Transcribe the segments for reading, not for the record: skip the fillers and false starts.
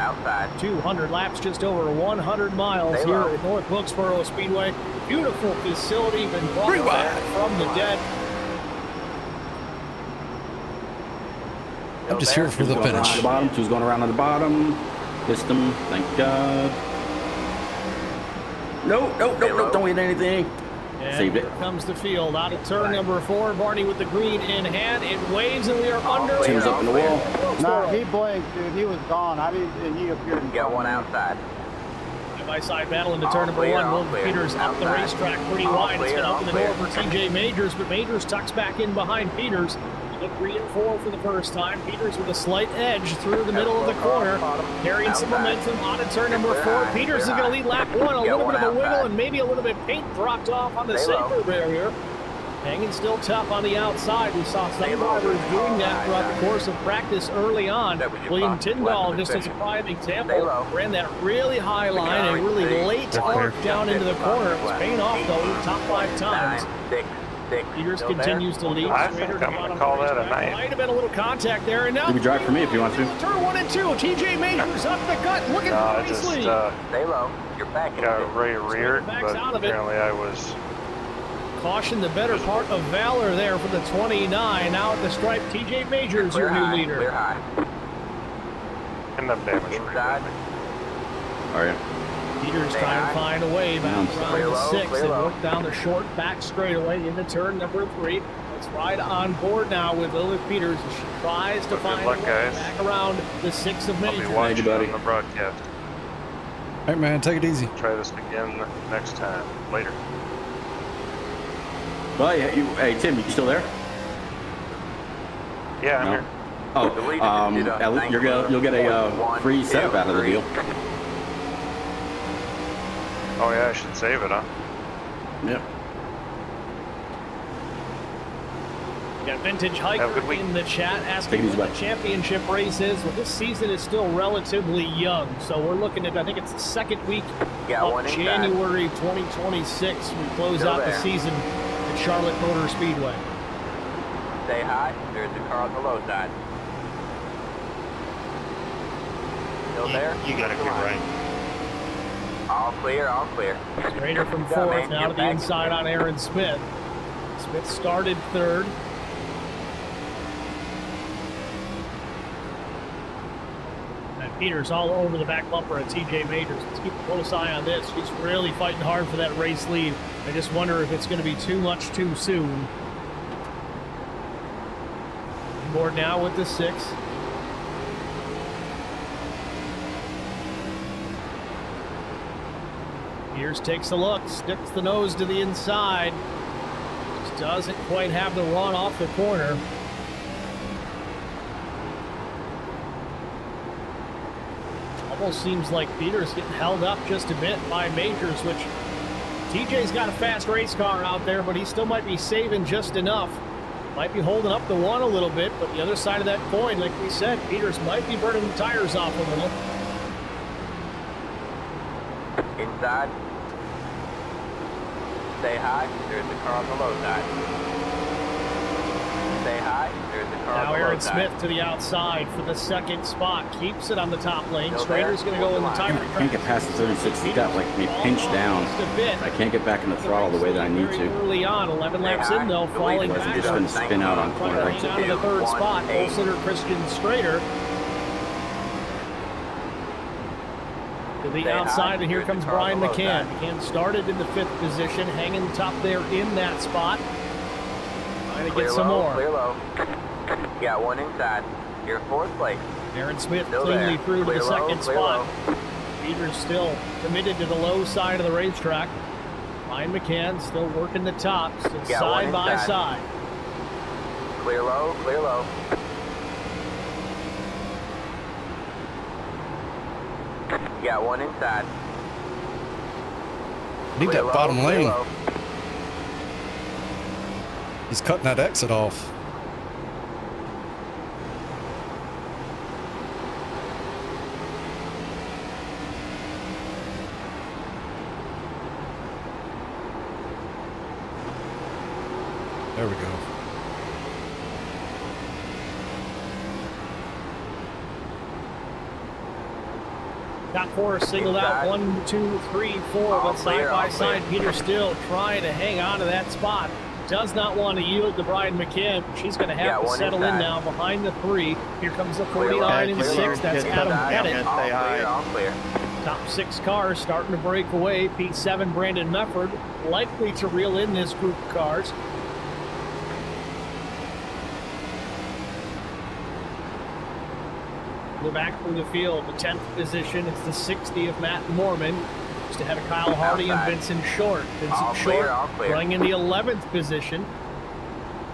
outside. 200 laps, just over 100 miles here at North Wilkesboro Speedway. Beautiful facility, been brought back from the dead. I'm just here for the finish. Who's going around on the bottom? Missed him, thank God. No, don't hit anything. And Saved it. here comes the field out of turn number 4. Barney with the green in hand. It waves and we are under. Tim's up in the wall. No, he blinked, dude. He was gone. And he appeared. Got one outside. Side-by-side battle into turn number 1. Will Peters up the racetrack pretty wide. It's going to open the door for TJ Majors, but Majors tucks back in behind Peters. Look 3 and 4 for the first time. Peters with a slight edge through the middle of the corner, carrying some momentum on to turn number 4. Peters is going to lead lap 1. A little bit of a wiggle and maybe a little bit paint dropped off on the safer barrier. Hanging still tough on the outside. We saw some drivers doing that throughout the course of practice early on. William Tyndall, just as a prime example, ran that really high line and really late arc down into the corner. It was paying off, though, top 5 times. Peters continues to lead. I think I'm going to call that a night. Might have been a little contact there. And now You can drive for me if you want to. turn 1 and 2. TJ Majors up the gut, looking nicely. Stay low. You're back. Got reared, but apparently I was. Caution the better part of Valor there for the 29. Now at the stripe, TJ Majors, your new leader. Clear high. End up damage. Inside. Are you? Peters trying to find a way back around the 6 and low. work down the short back straightaway into turn number 3. Let's ride on board now with Lilith Peters as she tries to find a way back around the 6 of I'll Majors. be watching on the broadcast. Hey, man, take it easy. Try this again next time. Later. Well, yeah, hey, Tim, you still there? Yeah, I'm here. Oh, you'll get a free setup out of the deal. Oh, yeah, I should save it, huh? Yep. Got Vintage Hiker in the chat asking what the championship race is. Well, this season is still relatively young, so we're looking at, I think it's the second week of January 2026. We close out the season at Charlotte Motor Speedway. Stay high. There's the car on the low side. Still there? You gotta get right. All clear, all clear. Strader from 4th, now to the inside on Aaron Smith. Smith started 3rd. And Peters all over the back bumper at TJ Majors. Let's keep a close eye on this. He's really fighting hard for that race lead. I just wonder if it's going to be too much too soon. Board now with the 6. Peters takes a look, sticks the nose to the inside. Just doesn't quite have the run off the corner. Almost seems like Peters getting held up just a bit by Majors, which TJ's got a fast race car out there, but he still might be saving just enough. Might be holding up the 1 a little bit, but the other side of that coin, like we said, Peters might be burning the tires off a little. Inside. Stay high. There's the car on the low side. Stay high. There's the car on the low side. Now Aaron Smith to the outside for the 2nd spot. Keeps it on the top lane. Strader's going to go in the tire. I can't get past the 36. He got me pinched down. I can't get back in the throttle the way that I need to. Early on, 11 laps in though, falling back. Just going to spin out on corner exit. Down to the 3rd spot. Olsen Christian Strader. To the outside, and here comes Brian McCann. McCann started in the 5th position, hanging top there in that spot. Trying to get some more. Clear low. Got one inside. You're 4th place. Aaron Smith cleanly through to the 2nd spot. Peters still committed to the low side of the racetrack. Brian McCann still working the top, side by side. Clear low, clear low. Got one inside. Need that bottom lane. He's cutting that exit off. There we go. Top four singled out. 1, 2, 3, 4. But side by side, Peter still trying to hang on to that spot. Does not want to yield to Brian McKim. She's going to have to settle in now behind the 3. Here comes the 49 and 6. That's Adam Bennett. All clear. Top 6 cars starting to break away. P7 Brandon Mefford likely to reel in this group of cars. We're back from the field. The 10th position is the 60 of Matt Mormon. Just ahead of Kyle Hardy and Vincent Short. Vincent Short running in the 11th position.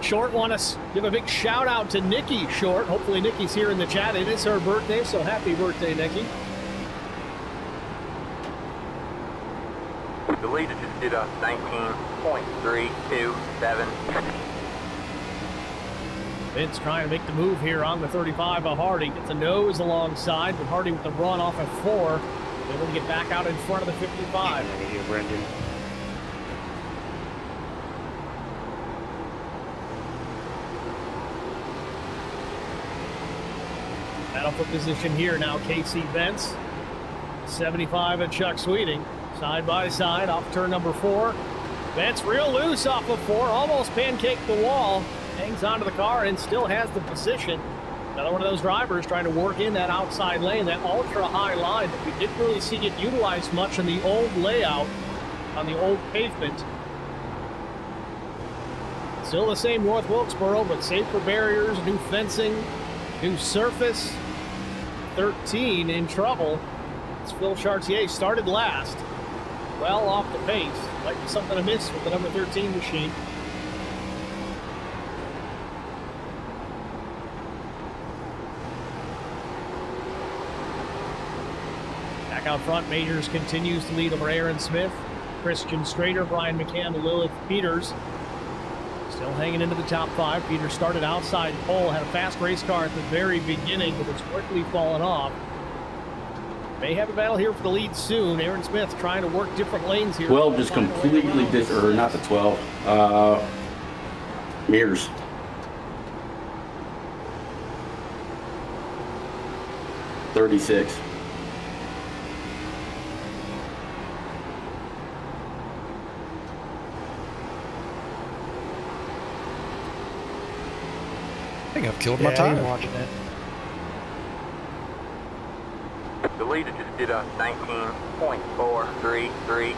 Short want to give a big shout out to Nikki Short. Hopefully Nikki's here in the chat. It is her birthday, so happy birthday, Nikki. The leader just did a 19.327. Vince trying to make the move here on the 35 of Hardy. Gets a nose alongside, but Hardy with the run off at 4. Able to get back out in front of the 55. Battle for position here now, Casey Vance. 75 and Chuck Sweeting. Side by side off turn number 4. Vance real loose off of 4. Almost pancaked the wall. Hangs onto the car and still has the position. Another one of those drivers trying to work in that outside lane, that ultra-high line that we didn't really see it utilized much in the old layout, on the old pavement. Still the same North Wilkesboro, but safer barriers, new fencing, new surface. 13 in trouble. It's Phil Chartier, started last. Well off the pace. Might be something amiss with the number 13 machine. Back out front, Majors continues to lead over Aaron Smith, Christian Strader, Brian McCann, Lilith Peters. Still hanging into the top 5. Peters started outside pole, had a fast race car at the very beginning, but it's quickly fallen off. May have a battle here for the lead soon. Aaron Smith trying to work different lanes here. 12 just completely or not the 12. Mirrors. $36. I think I've killed my tire. Watching it. The leader just did a 19.433.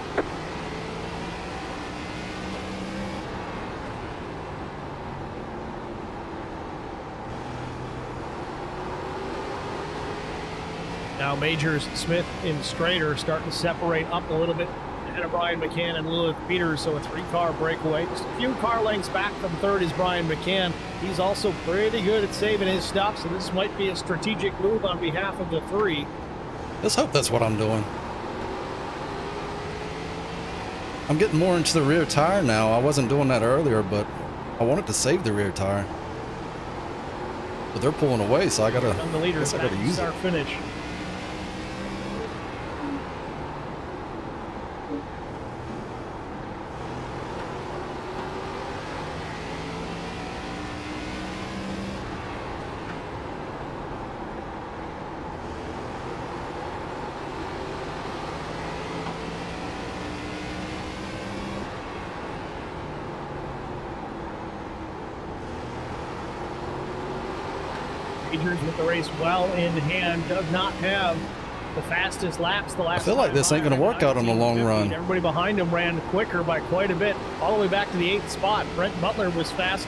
Now Majors, Smith, and Strader starting to separate up a little bit ahead of Brian McCann and Lilith Peters, so a 3-car breakaway. Just a few car lengths back from third is Brian McCann. He's also pretty good at saving his stuff, so this might be a strategic move on behalf of the 3. Let's hope that's what I'm doing. I'm getting more into the rear tire now. I wasn't doing that earlier, but I wanted to save the rear tire. But they're pulling away, so I gotta, On the leader, guess I gotta use start it. finish. Majors with the race well in hand, does not have the fastest laps the last I feel like this ain't gonna work out in the long run. Everybody behind him ran quicker by quite a bit, all the way back to the 8th spot. Brent Butler was fast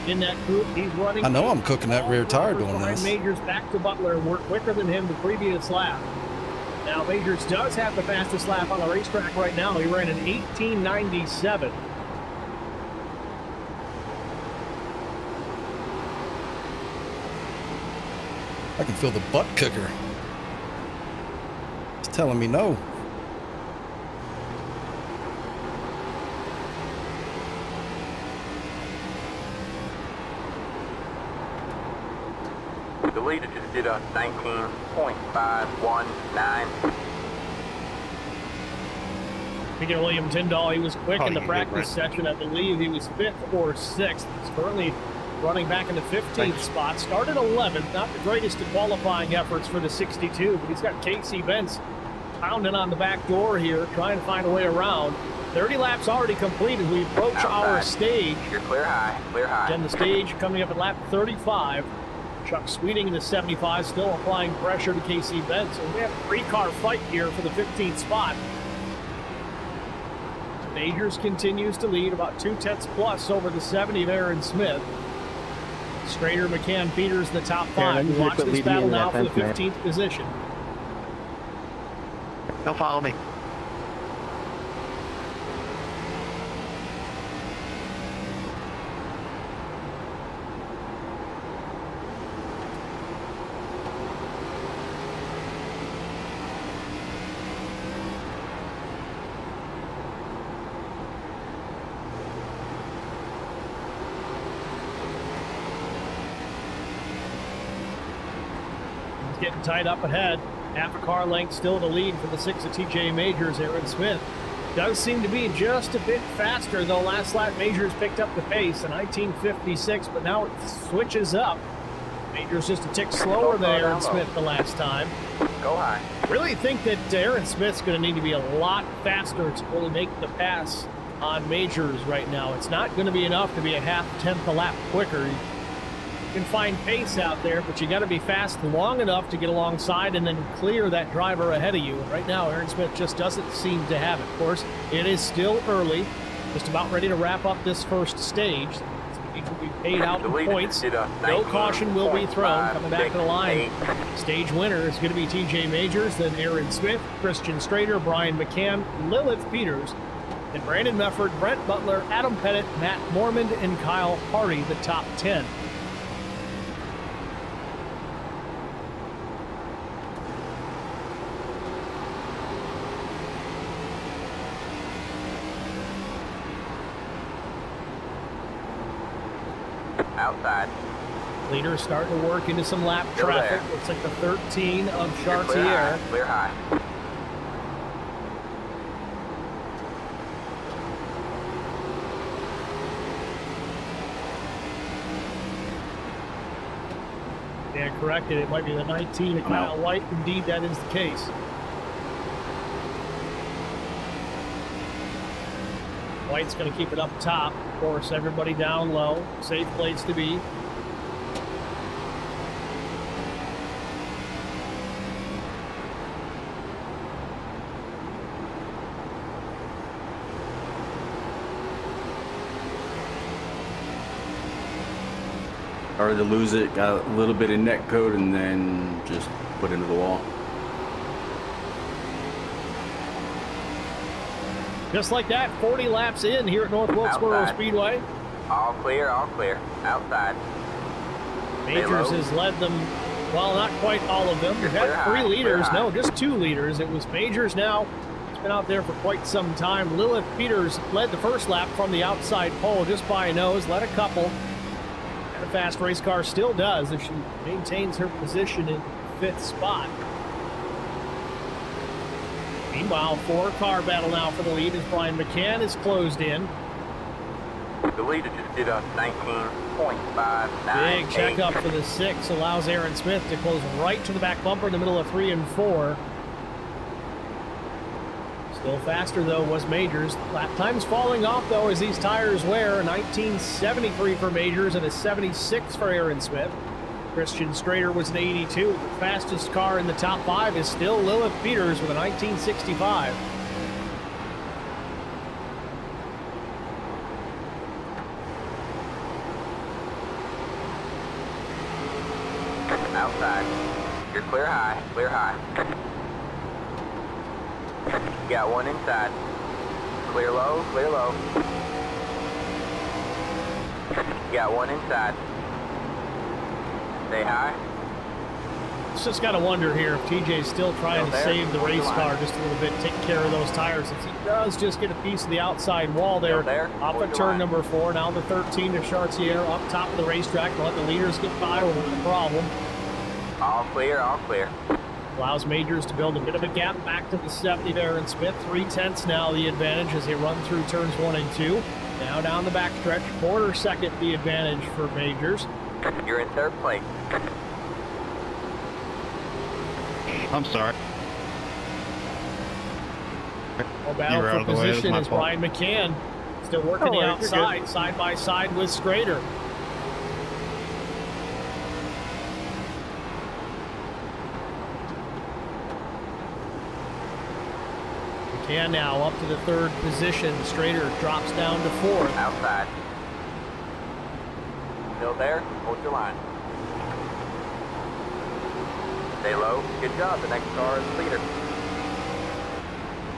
in that group. He's running. I know I'm cooking that rear tire doing this. Majors back to Butler and worked quicker than him the previous lap. Now Majors does have the fastest lap on the racetrack right now. He ran an 18.97. I can feel the butt kicker. It's telling me no. The leader just did a 19.519. Speaking of William Tyndall, he was quick in the practice section. I believe he was 5th or 6th. He's currently running back in the 15th spot. Started 11th. Not the greatest of qualifying efforts for the 62, but he's got Casey Vance pounding on the back door here, trying to find a way around. 30 laps already completed. We approach our stage. You're clear high, clear high. Again, the stage coming up at lap 35. Chuck Sweeting in the 75, still applying pressure to Casey Benz. So we have a 3-car fight here for the 15th spot. Majors continues to lead about 2/10 plus over the 70 of Aaron Smith. Strader, McCann, Peters, the top 5. We watch this battle now for the 15th position. Don't follow me. Getting tied up ahead. Half a car length still to lead for the 6 of TJ Majors. Aaron Smith does seem to be just a bit faster, though. Last lap, Majors picked up the pace, a 19:56, but now it switches up. Majors just a tick slower than Aaron Smith the last time. Go high. Really think that Aaron Smith's going to need to be a lot faster to really make the pass on Majors right now. It's not going to be enough to be a 0.5 a lap quicker. You can find pace out there, but you got to be fast long enough to get alongside and then clear that driver ahead of you. And right now, Aaron Smith just doesn't seem to have it. Of course, it is still early, just about ready to wrap up this first stage. He will be paid out in points. No caution will be thrown. Coming back to the line, stage winner is going to be TJ Majors, then Aaron Smith, Christian Strader, Brian McCann, Lilith Peters, and Brandon Mefford, Brent Butler, Adam Pettit, Matt Mormond, and Kyle Hardy, the top 10. Outside. Leaders starting to work into some lap Still traffic. there. Looks like the 13 of You're clear high, Chartier. clear high. Yeah, corrected. It might be the 19 of Kyle White. Indeed, that is the case. White's going to keep it up top. Of course, everybody down low. Safe place to be. Started to lose it, got a little bit of net code, and then just put into the wall. Just like that, 40 laps in here at North Wilkesboro Outside. Speedway. All clear, outside. Majors has led them, well, not quite all of them. We've had 3 leaders. No, just 2 leaders. It was Majors now. It's been out there for quite some time. Lilith Peters led the first lap from the outside pole just by a nose, led a couple. And a fast race car still does as she maintains her position in 5th spot. Meanwhile, 4-car battle now for the lead as Brian McCann is closed in. The leader just did a 19.598. Big checkup for the 6 allows Aaron Smith to close right to the back bumper in the middle of 3 and 4. Still faster, though, was Majors. Lap time's falling off, though, as these tires wear. A 1973 for Majors and a 76 for Aaron Smith. Christian Strader was an 82. The fastest car in the top 5 is still Lilith Peters with a 1965. Outside. You're clear high, clear high. Got one inside. Clear low, clear low. Got one inside. Stay high. It's just got to wonder here if TJ's still trying to save the race car just a little bit, take care of those tires, since he does just get a piece of the outside wall there. Off of turn number 4. Now the 13 to Chartier up top of the racetrack. Let the leaders get by with no problem. All clear, all clear. Allows Majors to build a bit of a gap back to the 70 of Aaron Smith. 3/10 now the advantage as they run through turns 1 and 2. Now down the backstretch, quarter second the advantage for Majors. You're in 3rd place. I'm sorry. Well, battle You're out for of the way, that's position my is fault. Brian McCann. Still working the you're outside, side by side with Schrader. McCann now up to the third position. Schrader drops down to fourth. Outside. Still there? Hold your line. Stay low. Good job. The next car is the leader.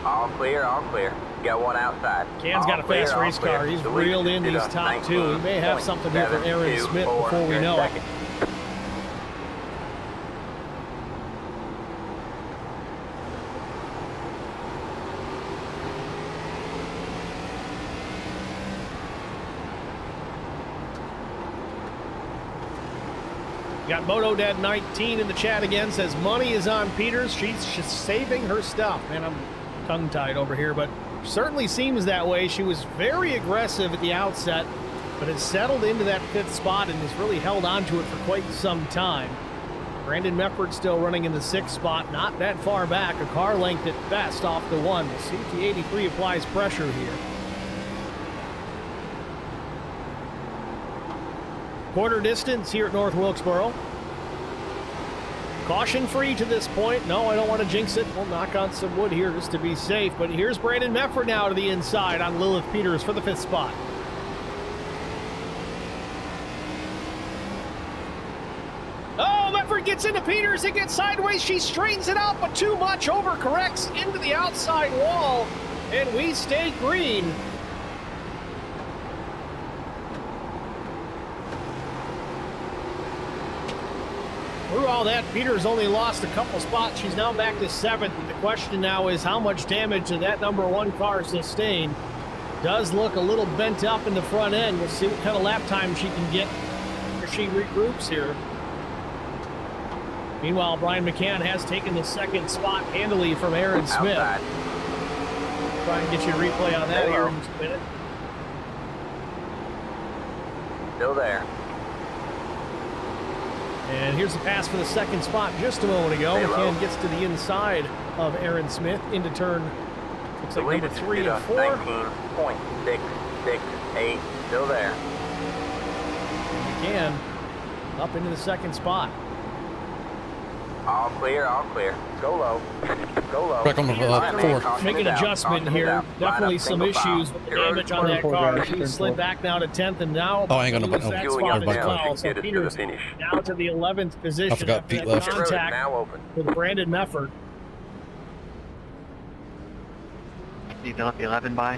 All clear, all clear. Got one outside. McCann's got a fast race car. He's reeled in these top two. He may have something here for Aaron Smith before we know it. Got MotoDad19 in the chat again, says money is on Peters. She's saving her stuff. Man, I'm tongue-tied over here, but certainly seems that way. She was very aggressive at the outset, but has settled into that fifth spot and has really held on to it for quite some time. Brandon Mefford still running in the sixth spot, not that far back, a car length at best off the one. The CT83 applies pressure here. Quarter distance here at North Wilkesboro. Caution free to this point. No, I don't want to jinx it. We'll knock on some wood here just to be safe. But here's Brandon Mefford now to the inside on Lilith Peters for the fifth spot. Oh, Mefford gets into Peters. It gets sideways. She straightens it out, but too much. Overcorrects into the outside wall. And we stay green. Through all that, Peters only lost a couple spots. She's now back to seventh. The question now is how much damage did that number one car sustain? Does look a little bent up in the front end. We'll see what kind of lap time she can get as she regroups here. Meanwhile, Brian McCann has taken the second spot handily from Aaron Smith. Outside. Try and get you a replay on that here in just a minute. Still there. And here's the pass for the second spot just a moment ago. McCann gets to the inside of Aaron Smith into turn, looks like number 3 and 4. 19.668, still there. McCann up into the second spot. All clear, all clear. Go low. Go low. Back on the fourth. Make an adjustment here. Definitely some issues with the damage on that car. She slid back now to 10th and now Oh, I ain't gonna loses put that no. spot as Everybody well. So Peters now to the 11th position. I forgot after Pete that left. contact Now open. with Brandon Mefford. Need to let the 11 by.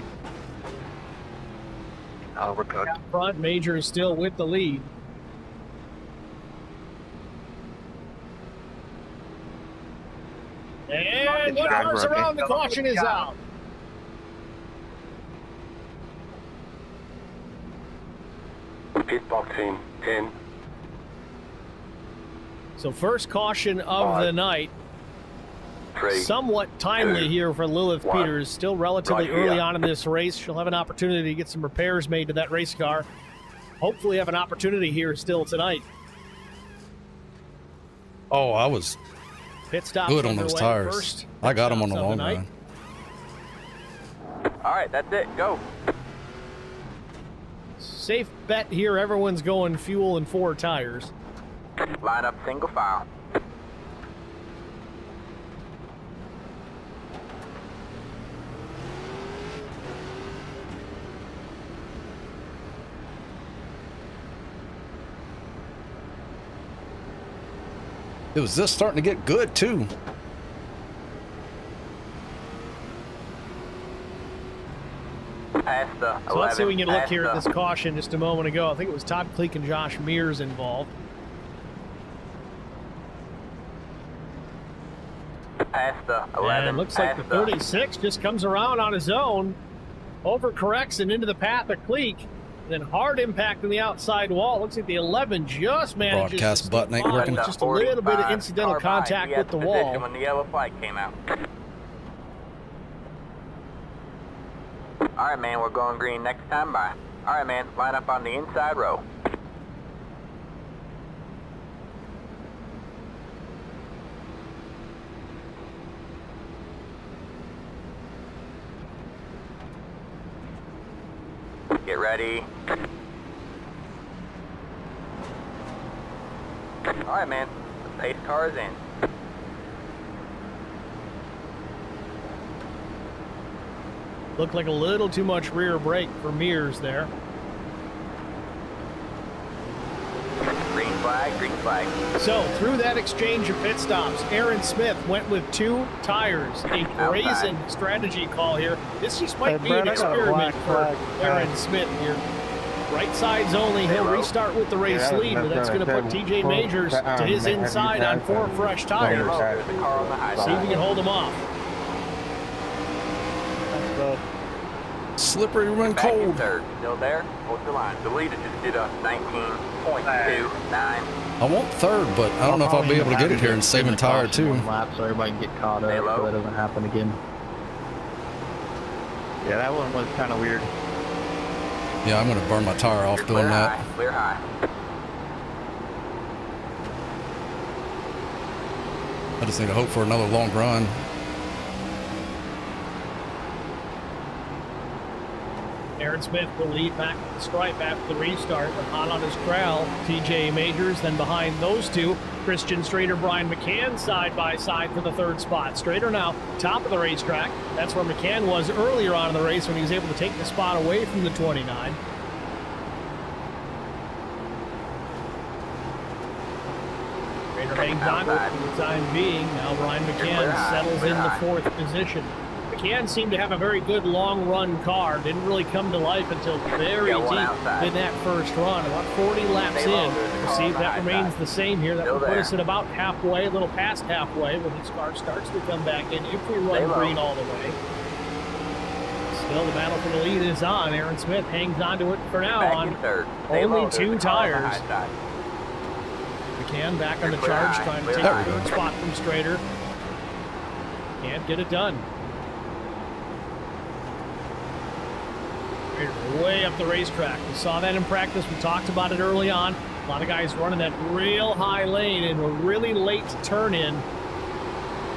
Oh, we're good. Out front, Major is still with the lead. And one car's around, the caution is out. Pit box team 10. So first caution of 5, the night. 3. Somewhat timely 2, here for Lilith 1. Peters. Still relatively Right early here. on in this race. She'll have an opportunity to get some repairs made to that race car. Hopefully have an opportunity here still tonight. Oh, I was Pit stop good on those underway. tires. First I got them on the stops of long night. run. All right, that's it. Go. Safe bet here. Everyone's going fuel and 4 tires. Line up single file. It was just starting to get good too. Past the 11. So let's see if we can get a look past here at the- this caution just a moment ago. I think it was Todd Cleek and Josh Mears involved. Past the 11. And it looks like the past 36 just comes around on his own, overcorrects and into the path of Cleek. Then hard impact on the outside wall. Looks like the 11 just manages Broadcast to button ain't slip by working. with just a little bit of 45 incidental car by. contact He with had the position wall. when the yellow flag came out. All right, man, we're going green next time by. All right, man, line up on the inside row. Get ready. All right, man. The pace car is in. Looked like a little too much rear brake for Mears there. Green flag, green flag. So, through that exchange of pit stops, Aaron Smith went with 2 tires. A brazen strategy call here. This just might be an experiment for Aaron Smith here. Right sides only. He'll restart with the race lead, but that's going to put TJ Majors to his inside on 4 fresh tires. There's the car on the high See if we side. can hold him off. Slippery when Back in cold. third. Still there? Hold the line. The leader just did a 19.29. I want third, but I don't know if I'll be able to get it here and saving tire too. Lap so everybody can get caught up Stay so low. that doesn't happen again. Yeah, that one was kind of weird. Yeah, I'm gonna burn my tire off doing Clear that. high. Clear high. I just need to hope for another long run. Aaron Smith will lead back to the stripe after the restart, but hot on his trail. TJ Majors, then behind those two, Christian Strader, Brian McCann side by side for the 3rd spot. Strader now top of the racetrack. That's where McCann was earlier on in the race when he was able to take the spot away from the 29. Strader hangs on to it for the time being. Now Brian McCann settles in the 4th position. McCann seemed to have a very good long run car. Didn't really come to life until very deep in that first run. About 40 laps in. We'll see if that remains the same here. That will put us at about halfway, a little past halfway when his car starts to come back in if we run green all the way. Still, the battle for the lead is on. Aaron Smith hangs on to it for now on only 2 tires. McCann back on the charge, trying to take the 3rd spot from Strader. Can't get it done. Way up the racetrack. We saw that in practice. We talked about it early on. A lot of guys running that real high lane and a really late turn in.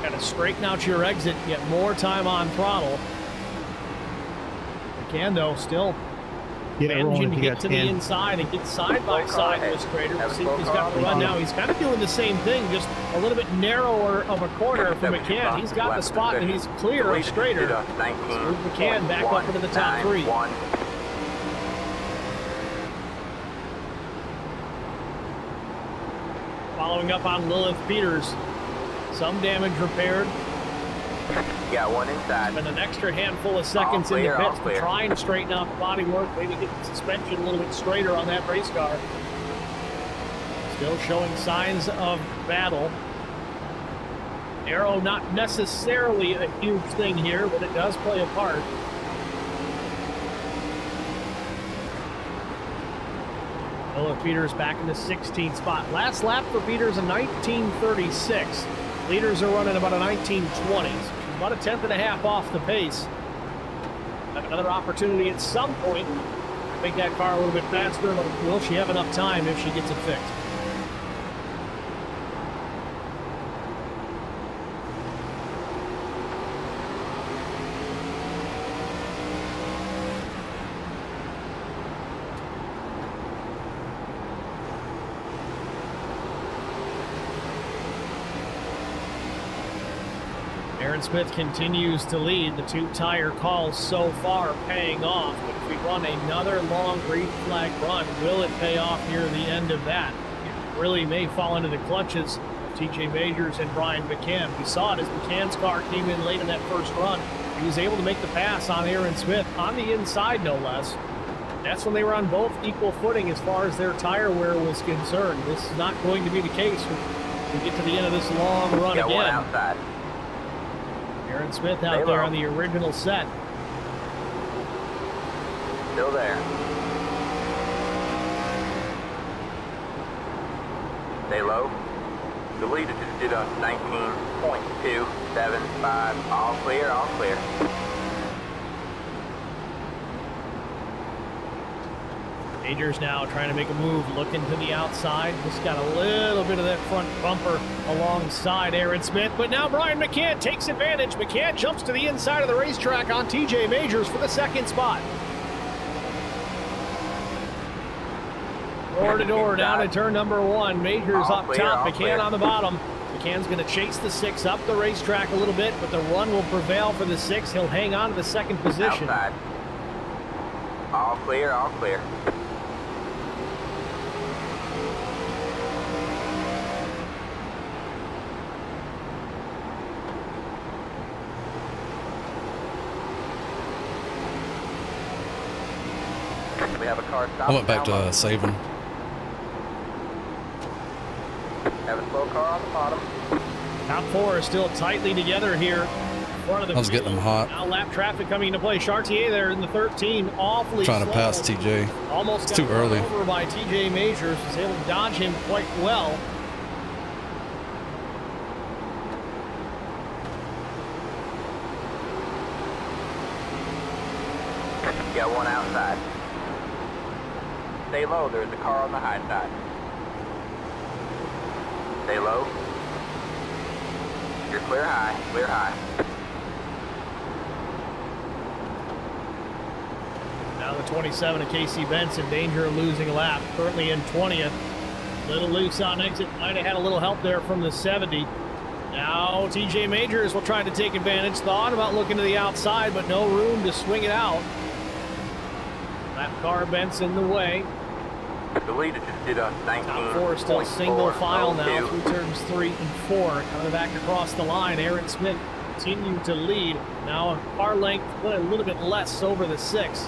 Got to straighten out your exit, get more time on throttle. McCann, though, still managing to get to the inside and get side by side with Strader. We'll see if he's got the run now. He's kind of doing the same thing, just a little bit narrower of a corner for McCann. He's got the spot and he's clear of Strader. Move McCann back up into the top 3. Following up on Lilith Peters. Some damage repaired. Got one inside. Spent an extra handful of seconds in the pits to try and straighten out the bodywork, maybe get the suspension a little bit straighter on that race car. Still showing signs of battle. Aero not necessarily a huge thing here, but it does play a part. Lilith Peters back in the 16th spot. Last lap for Peters in 1936. Leaders are running about a 1920. About a 10th and a half off the pace. Have another opportunity at some point to make that car a little bit faster. Will she have enough time if she gets it fixed? Aaron Smith continues to lead. The 2 tire calls so far paying off. But if we run another long green flag run, will it pay off near the end of that? It really may fall into the clutches of TJ Majors and Brian McCann. We saw it as McCann's car came in late in that first run. He was able to make the pass on Aaron Smith, on the inside no less. That's when they were on both equal footing as far as their tire wear was concerned. This is not going to be the case when we get to the end of this long run Got one again. outside. Aaron Smith out there on the original set. Still there. Stay low. The leader just did a 19.275. All clear, all clear. Majors now trying to make a move, looking to the outside. Just got a little bit of that front bumper alongside Aaron Smith, but now Brian McCann takes advantage. McCann jumps to the inside of the racetrack on TJ Majors for the 2nd spot. Door to door down to turn number 1. Majors All up clear, top, all McCann clear. on the bottom. McCann's going to chase the 6 up the racetrack a little bit, but the run will prevail for the 6. He'll hang on to the 2nd position. Outside. All clear, all clear. We have a car stop. I went back to saving. Have a slow car on the bottom. Top 4 are still tightly together here. In front of the I was getting them hot. Now lap traffic coming into play. Chartier there in the 13, awfully Trying to slow. pass TJ. Almost It's got too run early. over by TJ Majors. Was able to dodge him quite well. Got one outside. Stay low, there's a car on the high side. Stay low. You're clear high, clear high. Now the 27 of Casey Benson, in danger of losing a lap. Currently in 20th. Little loose on exit. Might have had a little help there from the 70. Now TJ Majors will try to take advantage. Thought about looking to the outside, but no room to swing it out. Lap car Benson the way. The leader just did a 19. Top 4 still single file now through turns 3 and 4. Coming back across the line, Aaron Smith continuing to lead. Now a car length, a little bit less over the 6.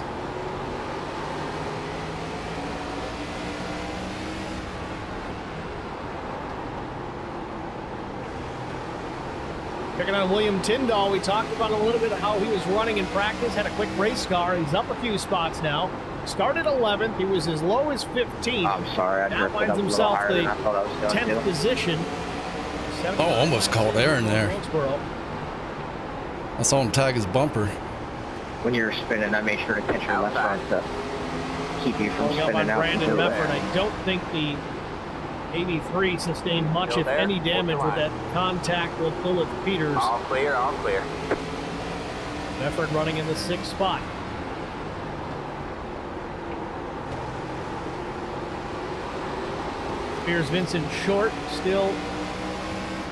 Picking on William Tyndall, we talked about a little bit of how he was running in practice, had a quick race car. He's up a few spots now. Started 11th, he was as low as 15th. I'm sorry, I Now drifted finds up a little himself higher the than I thought I was going 10th to. position. Oh, almost called Aaron there. Wilkesboro. I saw him tag his bumper. When you were spinning, I made sure to catch your left front to keep you from Going up on spinning out. Brandon into it. Mefford. I don't think the 83 sustained much, Still if there? any, damage Hold with the that contact with Philip Peters. All clear, all clear. Mefford running in the 6th spot. Here's Vincent Short, still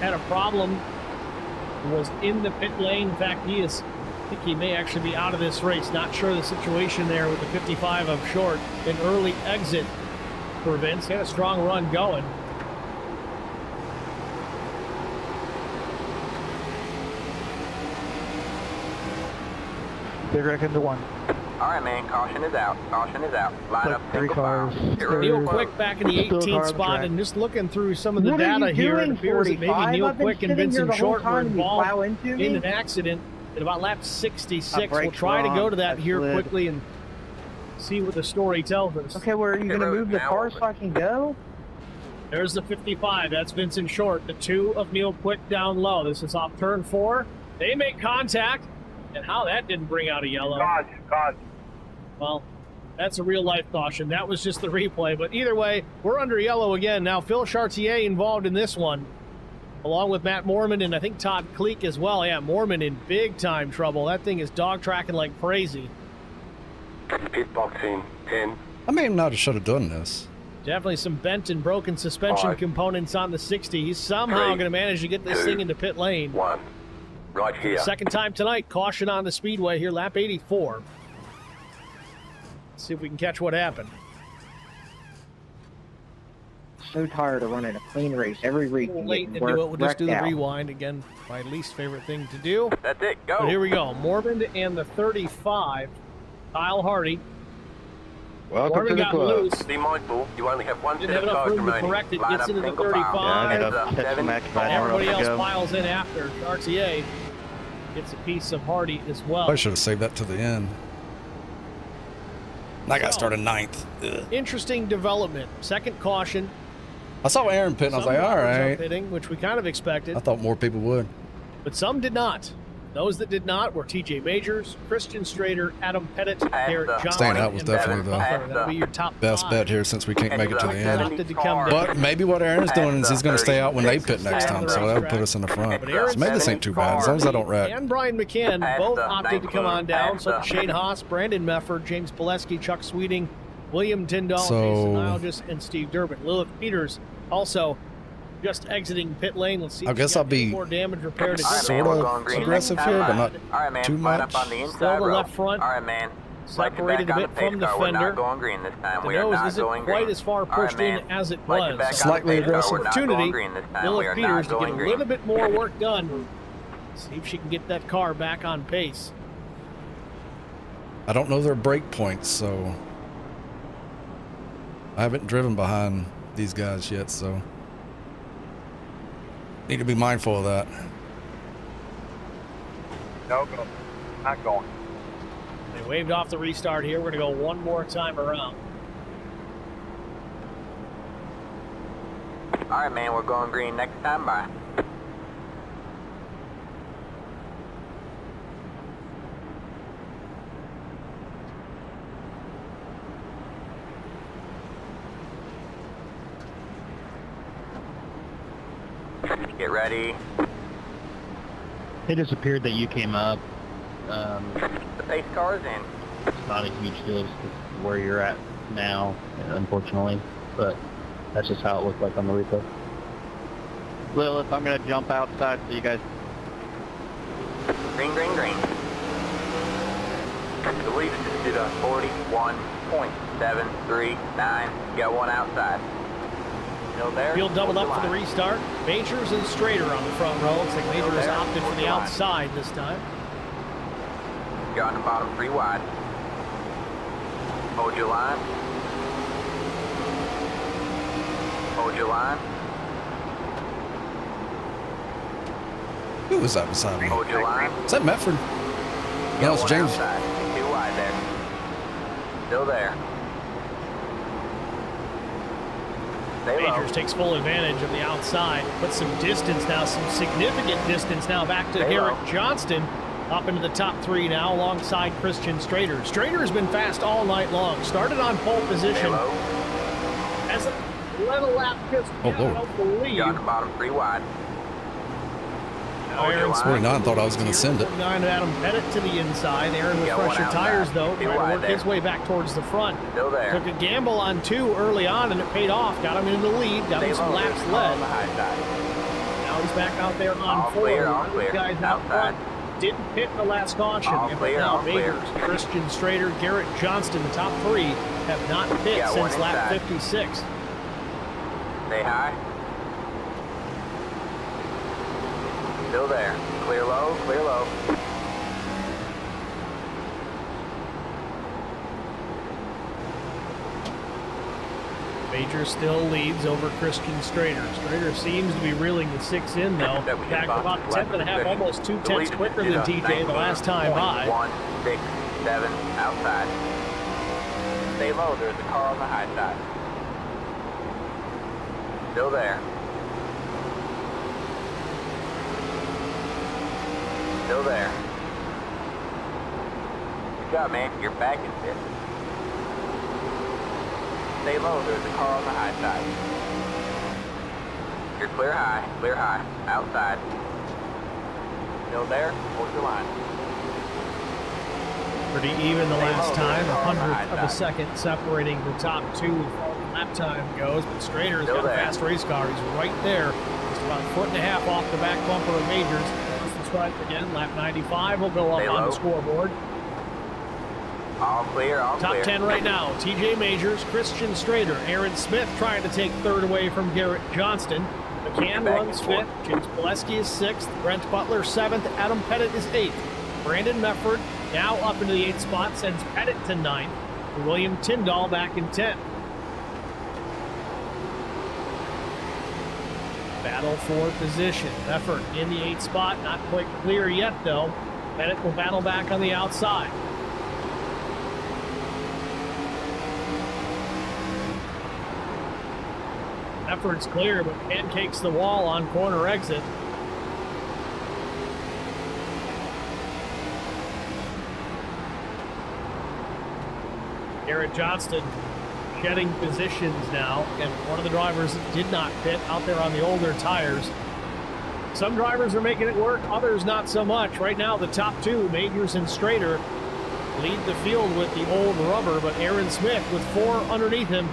had a problem. Was in the pit lane. In fact, I think he may actually be out of this race. Not sure the situation there with the 55 of Short. An early exit for Vince. He had a strong run going. Big wreck into 1. All right, man, caution is out. Caution is out. Line Like up, 3 single cars. file. You're Still- Neil real Quick close. back in the Still a car 18th on the spot, track. and just looking through some of the What are data you here, it doing, appears that maybe 45? Neil I've been Quick and sitting here Vincent the whole Short were time. You plow involved into in me? an accident at about lap 66. My We'll brake's try to go wrong. to that I here slid. quickly and see what the story tells us. Okay, well, are you going to move the car so I can go? There's the 55. That's Vincent Short. The 2 of Neil Quick down low. This is off turn 4. They make contact, and how that didn't bring out a yellow. God. Well, that's a real-life caution. That was just the replay. But either way, we're under yellow again. Now, Phil Chartier involved in this one, along with Matt Moorman and I think Todd Kleek as well. Yeah, Moorman in big-time trouble. That thing is dog-tracking like crazy. Pit box in 10. I may not have should have done this. Definitely some bent and broken suspension 5, components on the 60. He's somehow 3, going to manage to get this 2, thing into pit lane. 1. Right here. Second time tonight, caution on the speedway here, lap 84. Let's see if we can catch what happened. So tired of running a clean race. Every race you Late get into it, we'll just do the wrecked out. rewind again. My least favorite thing to do. That's it, go. But here we go. Mormon and the 35, Kyle Hardy. Welcome Mormon to the got club. loose. Be mindful, you only have one Didn't set have of enough cars room to remaining. correct it. Line Gets up, into the single 35. file. Yeah, I Heads gotta up, catch 7. some action back. Everybody else go. piles in after. RTA gets a piece of Hardy as well. I should have saved that to the end. That guy started 9th. Ugh. Interesting development. Second caution. I saw Aaron pit and I was Some like, all drivers are right. pitting, which we kind of expected, I thought more people would. but some did not. Those that did not were TJ Majors, Christian Strader, Adam Pettit, Garrett Johnson. Staying out was and definitely Brad the Butler. That'll be your top Best 5. bet here since we can't make it to the end. Opted to come down. But maybe what Aaron's doing is he's going to stay out when they pit next time, so that'll put us in the front. But Aaron So maybe this ain't too bad, as long as I don't wreck. And Brian McCann At both the opted to come on down. So 19, Shane Haas, Brandon Mefford, James Pileski, Chuck Sweeting, William Tyndall, So- Jason Nilgis, and Steve Durbin. Lilith Peters also just exiting pit lane. Let's see. I if guess she got I'll be any more damage repaired. All right, sort man, we're of going green. aggressive Next here, time but not All right, man, too line much. up on the inside Still the row. left front. All right, man. Separated a Like bit it back on from the the pace car. We're fender. not going green this time. The We are nose not isn't going quite green. as far All right, pushed in man. as it Like it was. back on the Slightly pace car. aggressive. We're not going Opportunity. green this time. We Lilith are Peters not to get going a green. little bit more work done. See if she can get that car back on pace. I don't know their brake points, so I haven't driven behind these guys yet, so need to be mindful of that. No, go. Not going. They waved off the restart here. We're going to go one more time around. All right, man, we're going green next time. Bye. Get ready. It disappeared that you came up. The pace car is in. It's not a huge deal just 'cause where you're at now, unfortunately. But that's just how it looked like on the replay. Lilith, I'm gonna jump outside so you guys. Green, green, green. The lead is to the 41.739. Got one outside. Still there? Field doubled Hold up for the line. restart. Majors and Strader on the front row. Looks like Majors there. opted for Hold the the line. outside this time. You're on the bottom 3 wide. Hold your line. Hold your line. Who was that beside me? Hold your line. Is that Metford? Got No, it's one James. outside. 2 wide there. Still there. Stay low. Majors takes full advantage of the outside. Puts some distance now, some significant distance now back to Stay Garrett low. Johnston. Up into the top 3 now alongside Christian Strader. Strader has been fast all night long. Started on pole Stay position. low. As a level lap just Oh, I Lord. don't believe. You're on the bottom 3 wide. Now Hold your Aaron line. 49, thought I was going to send it. 49 to Adam Pettit to the inside. Aaron with Got one fresher outside. tires though. Two Trying to wide work there. his way back towards the front. Still there. Took a gamble on 2 early on and it paid off. Got him into the lead. Got Stay him some low. laps There's a car on led. the high side. Now he's back out there on All 4. clear, all One of these clear. guys out Outside. front didn't pit in the last caution. All But clear, now all clear. Majors, Christian Strader, Garrett Johnston, the top 3 have not pit Got one since lap inside. 56. Stay high. Still there. Clear low, clear low. Major still leads over Christian Strader. Strader seems to be reeling the 6 in though. That we Back get about boxed 10th and a half, position. almost 2 The tenths lead quicker is than up TJ the last time by. 19.167 outside. Stay low, there's a car on the high side. Still there. Still there. Good job, man. You're back in 5th. Stay low, there's a car on the high side. You're clear high, outside. Still there, hold your line. Pretty even the last Stay low, time, there's a car on the 100th high of a side. second separating the top 2 as far as lap time goes. But Strader's Still got a there. fast race car. He's right there. Just about a foot and a half off the back bumper of Majors. First stripe again, lap 95 will go up Stay on low. the scoreboard. All clear, all Top clear. 10 right now, TJ Majors, Christian Strader, Aaron Smith trying to take 3rd away from Garrett Johnston. McCann Back runs and forth. 5th, James Pileski is 6th, Brent Butler 7th, Adam Pettit is 8th. Brandon Mefford now up into the 8th spot, sends Pettit to 9th, and William Tyndall back in 10th. Battle for position. Mefford in the 8th spot, not quite clear yet though. Pettit will battle back on the outside. Effort's clear, but pancakes the wall on corner exit. Garrett Johnston shedding positions now, and one of the drivers that did not pit out there on the older tires. Some drivers are making it work, others not so much. Right now, the top 2, Majors and Strader, lead the field with the old rubber, but Aaron Smith with 4 underneath him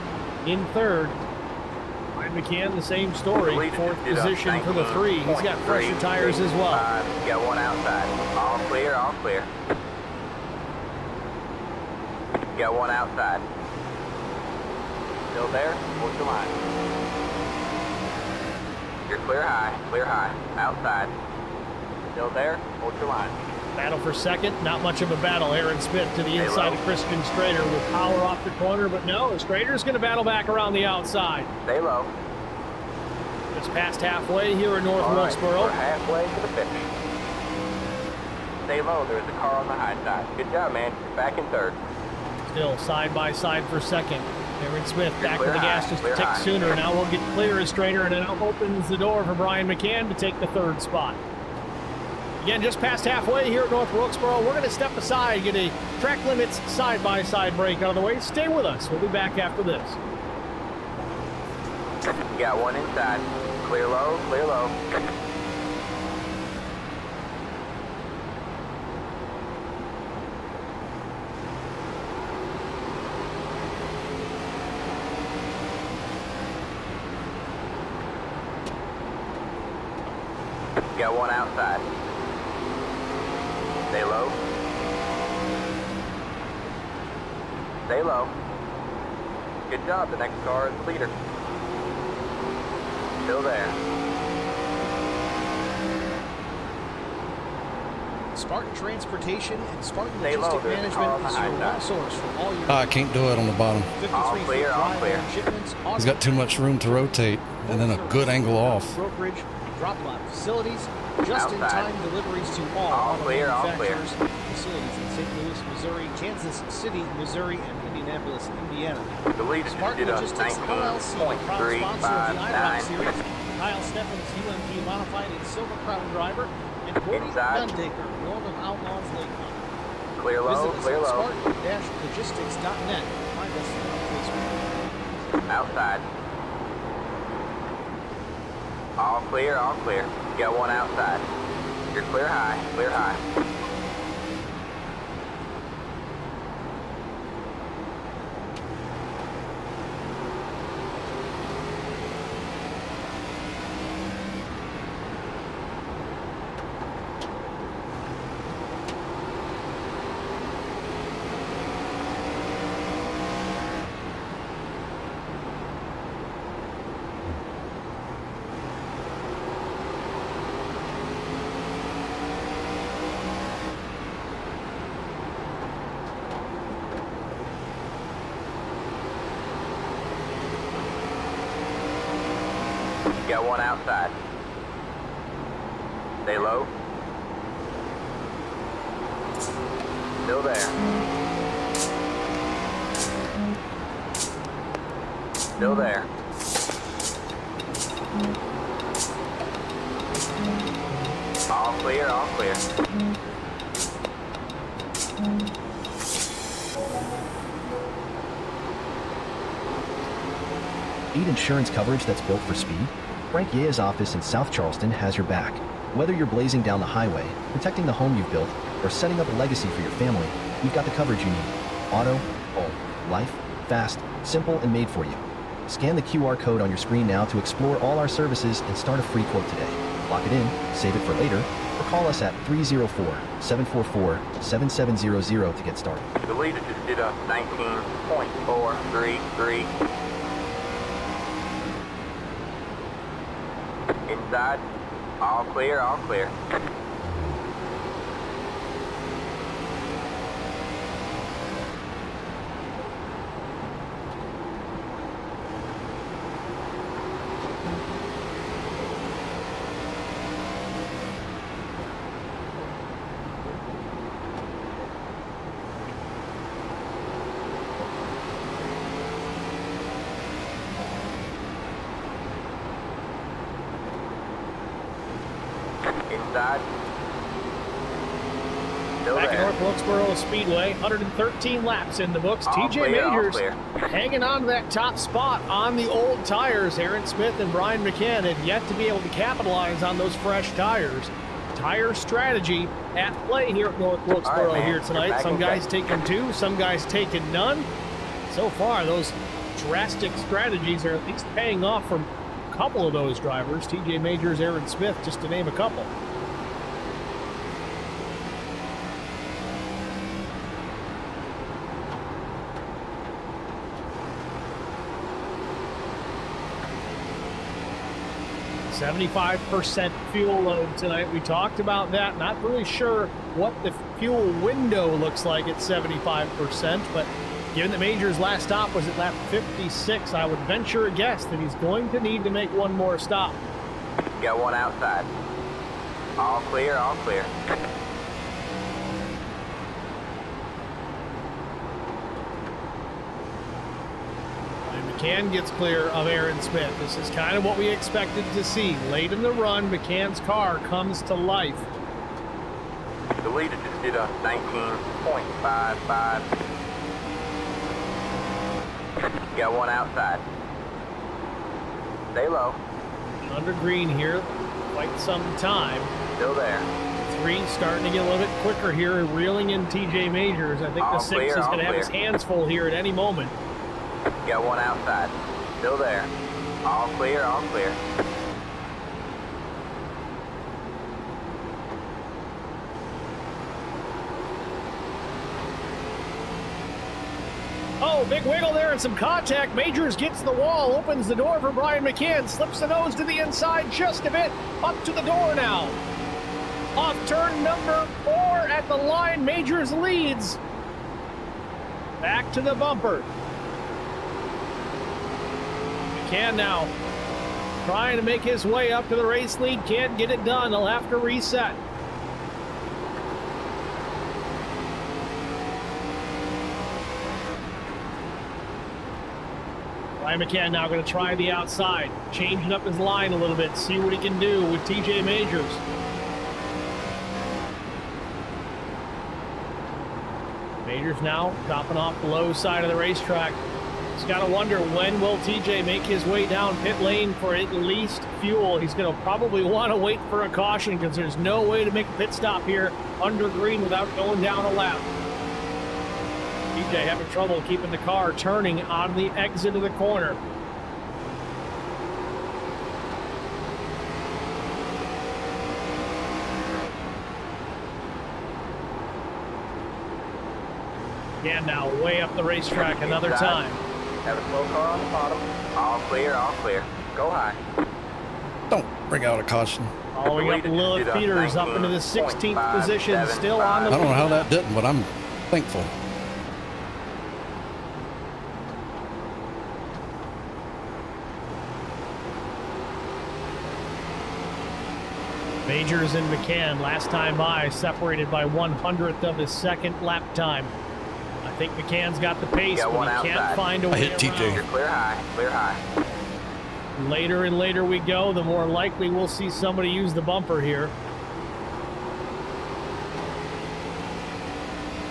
in third. Ryan McCann, the same story, 4th position for the 3. He's got fresher tires as well. Got one outside. All clear, all clear. Got one outside. Still there? Hold your line. You're clear high, outside. Still there? Hold your line. Battle for second, not much of a battle. Aaron Smith to the inside of Christian Strader with power off the corner, but no, Strader's going to battle back around the outside. Stay low. Just past halfway here in North Wilkesboro. We're halfway to the finish. Stay low, there's a car on the high side. Good job, man. You're back in third. Still side by side for second. Aaron Smith back to clear the high, gas just a clear tick high. sooner. Now we'll get clear as Strader, and it now opens the door for Brian McCann to take the third spot. Again, just past halfway here at North Wilkesboro. We're going to step aside, get a track limits side-by-side break out of the way. Stay with us. We'll be back after this. You got one inside. Clear low, clear low. You got one outside. Stay low. Stay low. Good job. The next car is the leader. Still there. Spartan Transportation and Spartan Stay low, Logistic there's a car on Management the is your high one side. source for all your I can't do it on the bottom. 53 All clear, foot all dry clear. van shipments, He's got too much room to rotate, and then a good angle off. brokerage, drop lot facilities, Outside. just-in-time deliveries to all All auto clear, all clear. manufacturers, facilities in St. Louis, Missouri, Kansas City, Missouri, and Indianapolis, Indiana. The leader just Spartan did a Logistics LLC, proud sponsor of the IROC 19.359. series. Kyle Steffens, UMP modified and Silver Crown driver, and Cody Inside. Gundaker, Northern Outlaws Lake. Clear low, Visit us clear at low. Spartan-logistics.net. Find us on Facebook. Outside. All clear, all clear. You got one outside. You're clear high, clear high. You got one outside. Stay low. Still there. Still there. All clear, all clear. Need insurance coverage that's built for speed? Frank Yea's office in South Charleston has your back. Whether you're blazing down the highway, protecting the home you've built, or setting up a legacy for your family, we've got the coverage you need. Auto, home, life, fast, simple, and made for you. Scan the QR code on your screen now to explore all our services and start a free quote today. Lock it in, save it for later, or call us at 304-744-7700 to get started. The leader just did a 19.433. Inside. All clear, all clear. Inside. Still Back there. at North Wilkesboro Speedway, 113 laps in the books. All TJ clear, all Majors clear. hanging on to that top spot on the old tires. Aaron Smith and Brian McCann had yet to be able to capitalize on those fresh tires. tire strategy at play here at North Wilkesboro All right, here man. tonight. You're back Some in guys check. taking 2, some guys taking none. So far, those drastic strategies are at least paying off from a couple of those drivers. TJ Majors, Aaron Smith, just to name a couple. %75% fuel load tonight. We talked about that. Not really sure what the fuel window looks like at 75%, but given that Major's last stop was at lap 56, I would venture a guess that he's going to need to make one more stop. Got one outside. All clear, all clear. McCann gets clear of Aaron Smith. This is kind of what we expected to see. Late in the run, McCann's car comes to life. The leader just did a 19.55. Got one outside. Stay low. Under green here, quite some time. Still there. 3 starting to get a little bit quicker here, reeling in TJ Majors. I think All the 6 clear, is all going to have his clear. hands full here at any moment. Got one outside. Still there. All clear, all clear. Oh, big wiggle there and some contact. Majors gets the wall, opens the door for Brian McCann, slips the nose to the inside just a bit, up to the door now. Off turn number 4 at the line, Majors leads. Back to the bumper. McCann now trying to make his way up to the race lead, can't get it done, he'll have to reset. Brian McCann now going to try the outside, changing up his line a little bit, see what he can do with TJ Majors. Majors now dropping off the low side of the racetrack. He's got to wonder, when will TJ make his way down pit lane for at least fuel? He's going to probably want to wait for a caution because there's no way to make a pit stop here under green without going down a lap. TJ having trouble keeping the car turning on the exit of the corner. Again now, way up the racetrack another time. Have a slow car on the bottom. All clear, all clear. Go high. Don't bring out a caution. Following up Lilith Peters up into the 16th position, still on the I don't know how that didn't, but I'm thankful. Majors and McCann, last time by, separated by 1/100th of a second lap time. I think McCann's got the pace, Got but one he can't outside. find a I way hit TJ. around. Clear high, clear high. Later and later we go, the more likely we'll see somebody use the bumper here.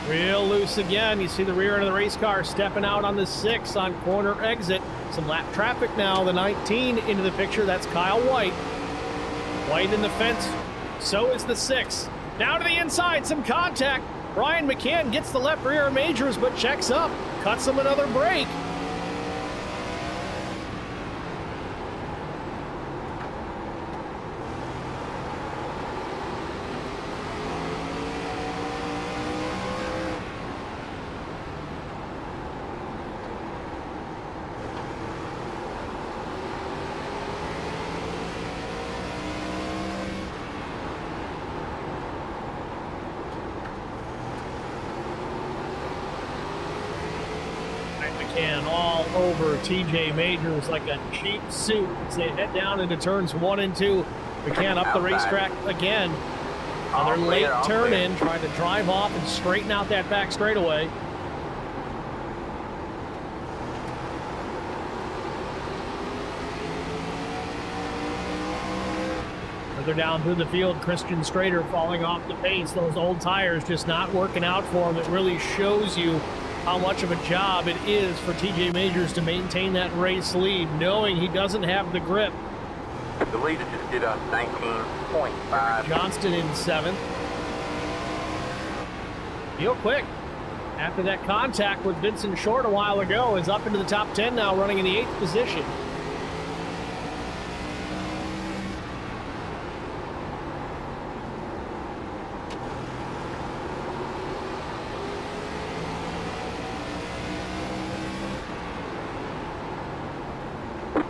Real loose again. You see the rear end of the race car stepping out on the 6 on corner exit. Some lap traffic now. The 19 into the picture. That's Kyle White. White in the fence. So is the 6. Now to the inside. Some contact. Brian McCann gets the left rear of Majors, but checks up. Cuts him another break. McCann all over TJ Majors like a cheap suit as they head down into turns 1 and 2. McCann up the racetrack again. Another late turn in, trying to drive off and straighten out that back straightaway. Further down through the field, Christian Strader falling off the pace. Those old tires just not working out for him. It really shows you how much of a job it is for TJ Majors to maintain that race lead, knowing he doesn't have the grip. The leader just did a 19.5. Johnston in 7th. Real quick, after that contact with Vincent Short a while ago, is up into the top 10 now, running in the 8th position.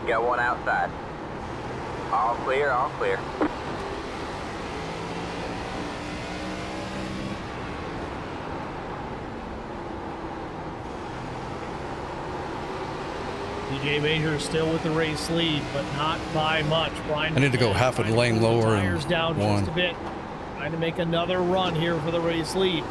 Got one outside. All clear, all clear. TJ Majors still with the race lead, but not by much. Brian, I need to go half a lane lower and tires down one. just a bit. Trying to make another run here for the race lead.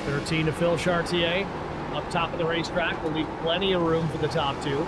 13 to Phil Chartier. Up top of the racetrack will leave plenty of room for the top two.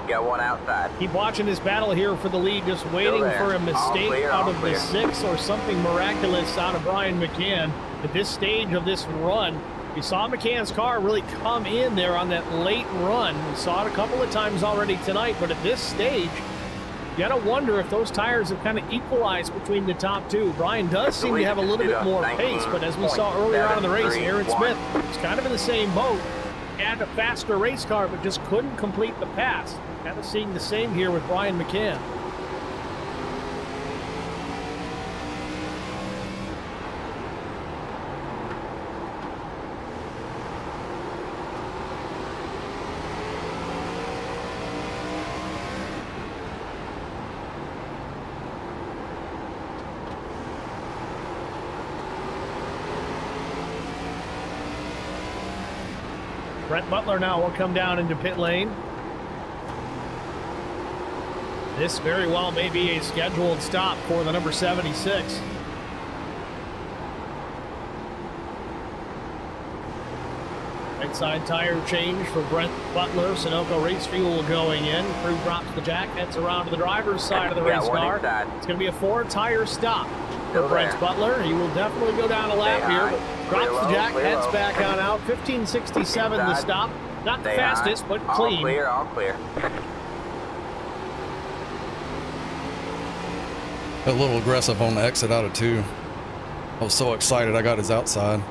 Got one outside. Keep watching this battle here for the lead, just waiting for a mistake out of the 6 or something miraculous out of Brian McCann. At this stage of this run, we saw McCann's car really come in there on that late run. We saw it a couple of times already tonight, but at this stage, you gotta wonder if those tires have kind of equalized between the top two. Brian does seem to have a little bit more pace, but as we saw earlier on in the race, Aaron Smith was kind of in the same boat. Had a faster race car, but just couldn't complete the pass. Kind of seeing the same here with Brian McCann. Brett Butler now will come down into pit lane. This very well may be a scheduled stop for the number 76. Right side tire change for Brent Butler. Sunoco race fuel going in. Crew drops the jack, heads around to the driver's side of the race car. It's going to be a 4-tire stop for Brent Butler. He will definitely go down a lap here, but drops the jack, heads back on out. 15:67 the stop. Not the fastest, but clean. All clear, all clear. A little aggressive on the exit out of 2. I was so excited I got his outside.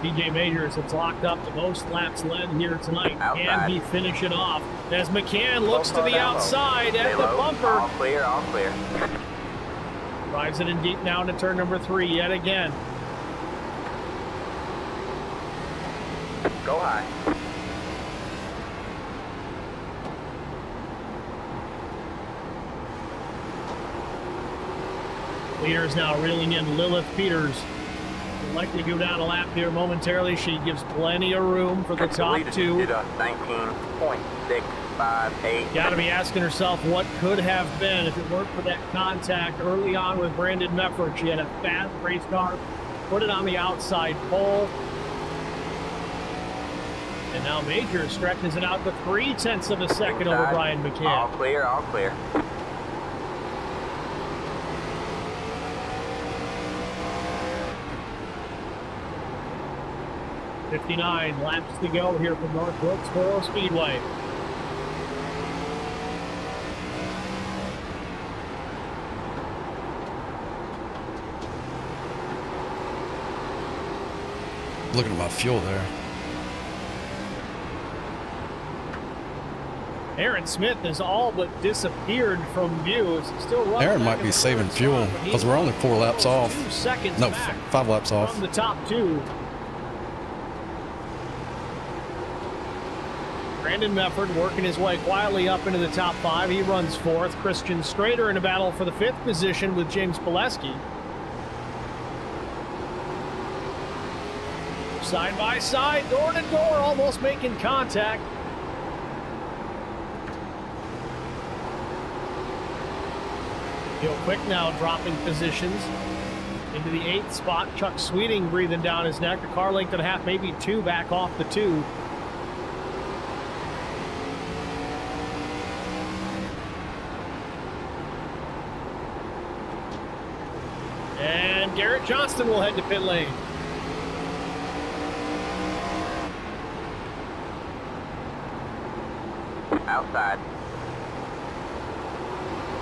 TJ Majors has locked up the most laps led here tonight. Can he finish it off as McCann looks to the outside at the bumper? All clear, all clear. Drives it in deep now into turn number 3 yet again. Go high. Leaders now reeling in Lilith Peters. Will likely go down a lap here momentarily. She gives plenty of room for the top two. Did a 19.658. Got to be asking herself what could have been if it weren't for that contact early on with Brandon Mefford. She had a fast race car, put it on the outside pole. And now Major stretches it out to 0.3 of a second over Brian McCann. All clear, all clear. .59 laps to go here from North Wilkesboro Speedway. Looking at my fuel there. Aaron Smith has all but disappeared from view. It's still running. Aaron might be saving fuel because we're only 4 laps off. 2 seconds No, back 5 laps off. from the top two. Brandon Mefford working his way quietly up into the top 5. He runs 4th. Christian Strader in a battle for the 5th position with James Pileski. Side by side, door to door, almost making contact. Real quick now dropping positions. Into the 8th spot, Chuck Sweeting breathing down his neck. A car length and a half, maybe 2 back off the 2. And Garrett Johnston will head to pit lane. Outside.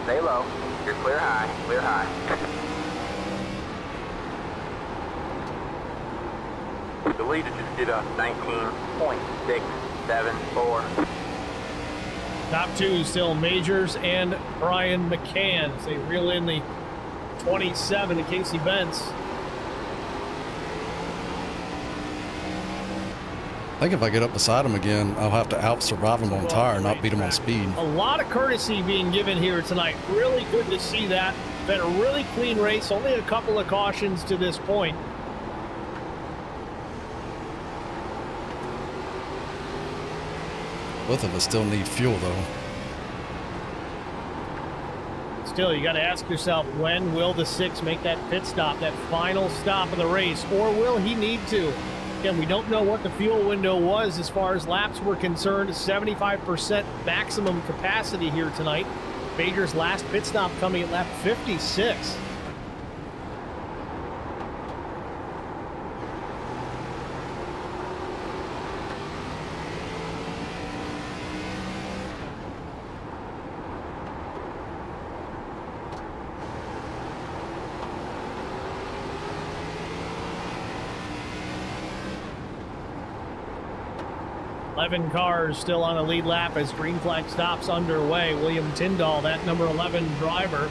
Stay low. You're clear high. Clear high. The leader just did a 19.674. Top 2 still Majors and Brian McCann as they reel in the 27 to Casey Bentz. I think if I get up beside him again, I'll have to out-survive him on tire, not beat him on speed. A lot of courtesy being given here tonight. Really good to see that. Been a really clean race. Only a couple of cautions to this point. Both of us still need fuel, though. Still, you got to ask yourself, when will the 6 make that pit stop, that final stop of the race, or will he need to? Again, we don't know what the fuel window was as far as laps were concerned. 75% maximum capacity here tonight. Major's last pit stop coming at lap 56. Cars still on the lead lap as green flag stops underway. William Tyndall, that number 11 driver,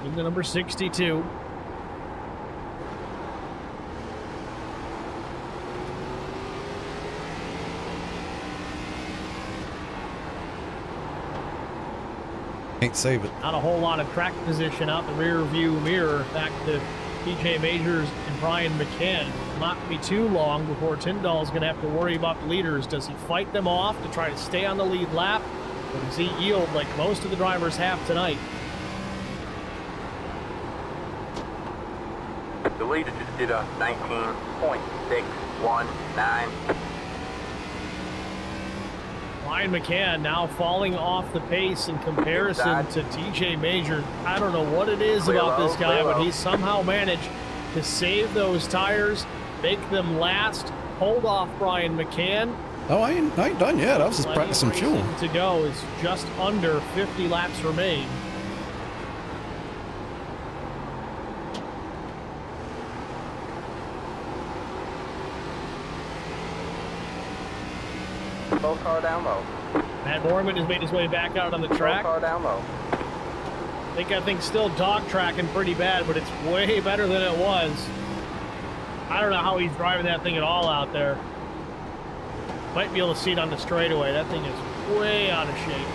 into number 62. Can't save it. Not a whole lot of track position out the rear view mirror. Back to TJ Majors and Brian McCann. Not be too long before Tyndall's going to have to worry about the leaders. Does he fight them off to try to stay on the lead lap, or does he yield like most of the drivers have tonight? The leader just did a 19.619. Brian McCann now falling off the pace in comparison to TJ Major. I don't know what it is about this guy, but he's somehow managed to save those tires, make them last, hold off Brian McCann. Oh, I ain't done yet. I was just practicing fuel. To go is just under 50 laps remain. Both car down low. Matt Mormon has made his way back out on the track. Both car down low. I think still dog tracking pretty bad, but it's way better than it was. I don't know how he's driving that thing at all out there. Might be able to see it on the straightaway. That thing is way out of shape.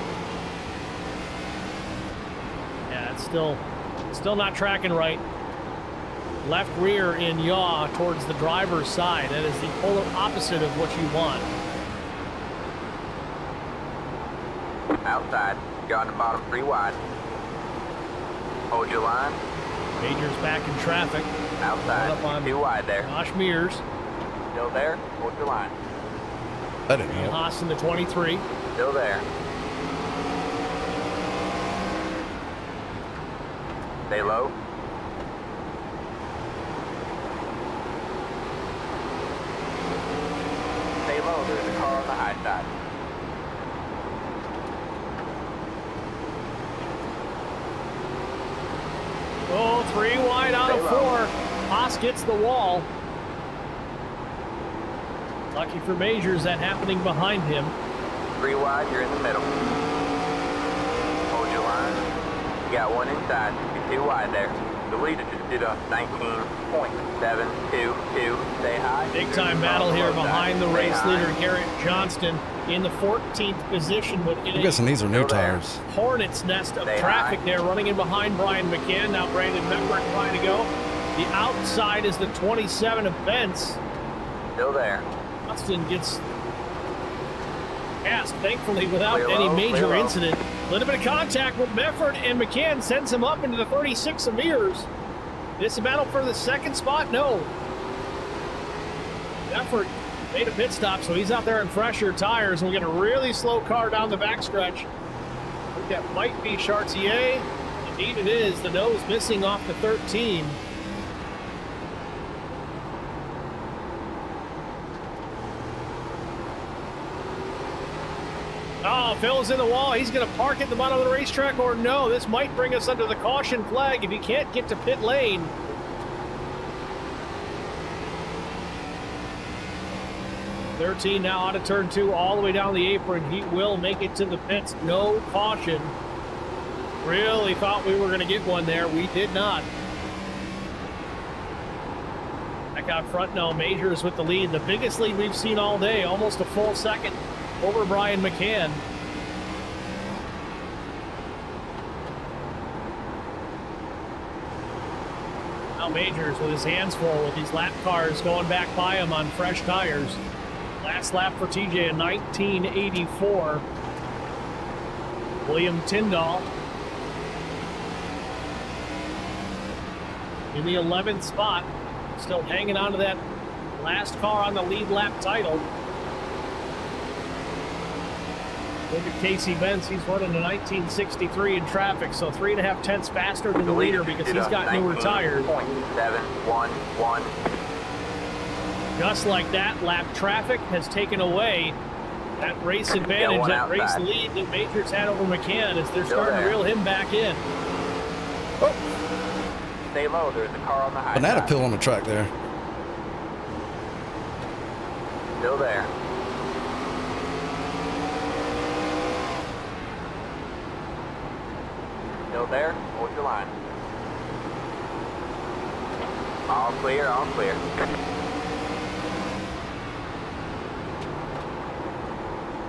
Yeah, it's still not tracking right. Left rear in yaw towards the driver's side. That is the polar opposite of what you want. Outside. You're on the bottom 3 wide. Hold your line. Major's back in traffic. Outside. Up on 2 wide there. Josh Mears. Still there. Hold your line. That didn't help. Haas in the 23. Still there. Stay low. Stay low. There's a car on the high side. Oh, 3 wide out of 4. Haas gets the wall. Lucky for Majors, that happening behind him. 3 wide, you're in the middle. Hold your line. You got 1 inside. You're 2 wide there. The leader just did a 19.722. Stay high. Big time battle here behind the race leader, Garrett Johnston, in the 14th position, but in I'm guessing these are new Still there. tires. hornet's nest of Stay traffic high. there, running in behind Brian McCann. Now Brandon Beckert trying to go. The outside is the 27 of Bence. Still there. Johnston gets passed, thankfully, without Clear any low, major clear low. incident. Little bit of contact with Mefford, and McCann sends him up into the 36 of Mears. This a battle for the second spot? No. Mefford made a pit stop, so he's out there in fresher tires, and we get a really slow car down the backstretch. I think that might be Chartier. Indeed it is. The nose missing off the 13. Oh, Phil's in the wall. He's going to park at the bottom of the racetrack, or no. This might bring us under the caution flag if he can't get to pit lane. .13 now out of turn 2 all the way down the apron. He will make it to the pits. No caution. Really thought we were going to get one there. We did not. Back out front now, Majors with the lead. The biggest lead we've seen all day. Almost a full second over Brian McCann. Now Majors with his hands full with these lap cars going back by him on fresh tires. Last lap for TJ in 1984. William Tyndall in the 11th spot. Still hanging on to that last car on the lead lap title. Look at Casey Bence. He's running a 1963 in traffic, so 3.5 tenths faster than the leader because he's got newer tires. 19.711. Just like that, lap traffic has taken away that race advantage, one that race outside. lead that Majors had over McCann as they're Still starting to there. reel him back in. Stay low. There's a car on the high Banana side. peel on the track there. Still there. Still there? Hold your line. All clear, all clear.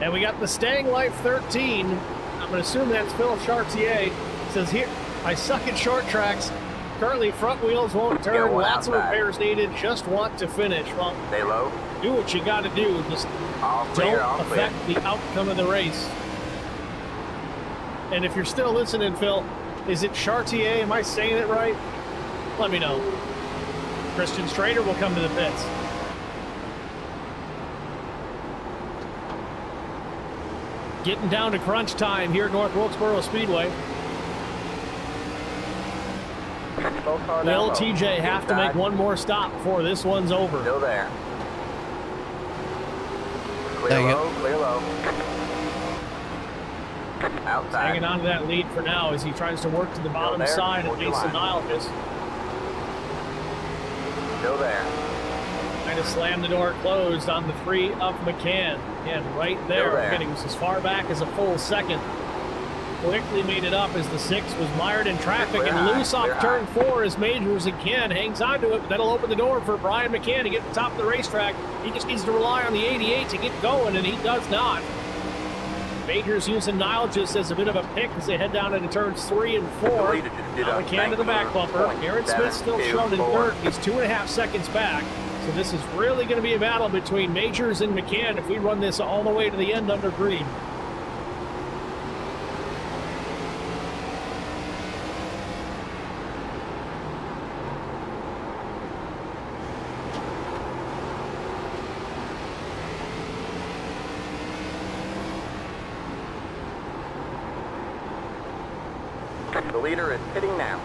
And we got the Staying Life 13. I'm going to assume that's Phil Chartier. Says here, I suck at short tracks. Currently, front wheels won't Get turn. one Lots of outside. repairs needed. Just want to finish. Well, Stay low. do what you got to do. Just All clear, don't all clear. affect the outcome of the race. And if you're still listening, Phil, is it Chartier? Am I saying it right? Let me know. Christian Strader will come to the pits. Getting down to crunch time here at North Wilkesboro Speedway. Slow car down Will low. TJ have to make Inside. one more stop before this one's over? Still there. Clear Dang it. low, clear low. Outside. Hanging on to that lead for now as he tries to work to the bottom there. side of Hold your Mason line. Nilkus. Still there. Trying to slam the door closed on the 3 of McCann. And right there, there. getting as far back as a full second. Quickly made it up as the 6 was mired in traffic Clear and high, loose off clear turn high. 4 as Majors again hangs on to it. But that'll open the door for Brian McCann to get to the top of the racetrack. He just needs to rely on the 88 to get going, and he does not. Majors using Nilkus as a bit of a pick as they head down into turns 3 and 4. The leader just did Now a McCann to the back bumper. Aaron Smith still shown in 19.724. third. He's 2.5 seconds back. So this is really going to be a battle between Majors and McCann if we run this all the way to the end under green. The leader is hitting now.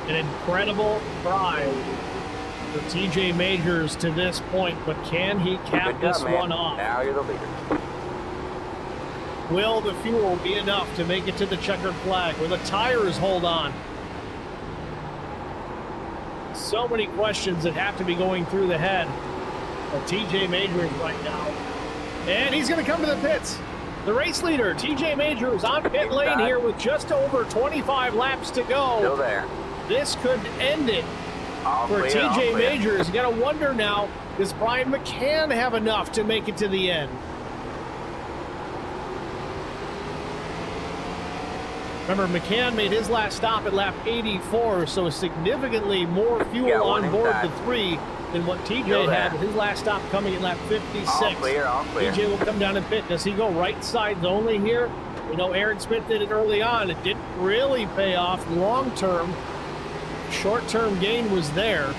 An incredible drive for TJ Majors to this point, but can he cap Good job, this man. one off? Now you're the leader. Will the fuel be enough to make it to the checkered flag? Will the tires hold on? So many questions that have to be going through the head of TJ Majors right now. And he's going to come to the pits. The race leader, TJ Majors, on pit lane here with just over 25 laps to go. Still there. This could end it for TJ Majors. You got to wonder now, does Brian McCann have enough to make it to the end? Remember, McCann made his last stop at lap 84, so significantly more fuel on board the 3 than what TJ had with his last stop coming at lap 56. All clear. TJ will come down and pit. Does he go right sides only here? We know Aaron Smith did it early on. It didn't really pay off long term. Short-term gain was there.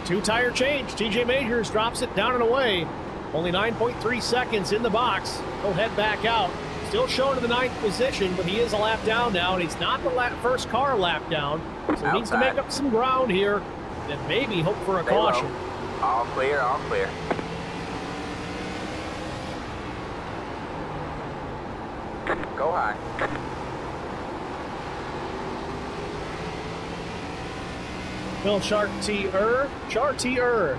2-tire change. TJ Majors drops it down and away. Only 9.3 seconds in the box. He'll head back out. Still showing to the 9th position, but he is a lap down now, and he's not the first car lap down. So he needs to make up some ground here and maybe hope for a caution. All clear. Go high. Phil Chartier.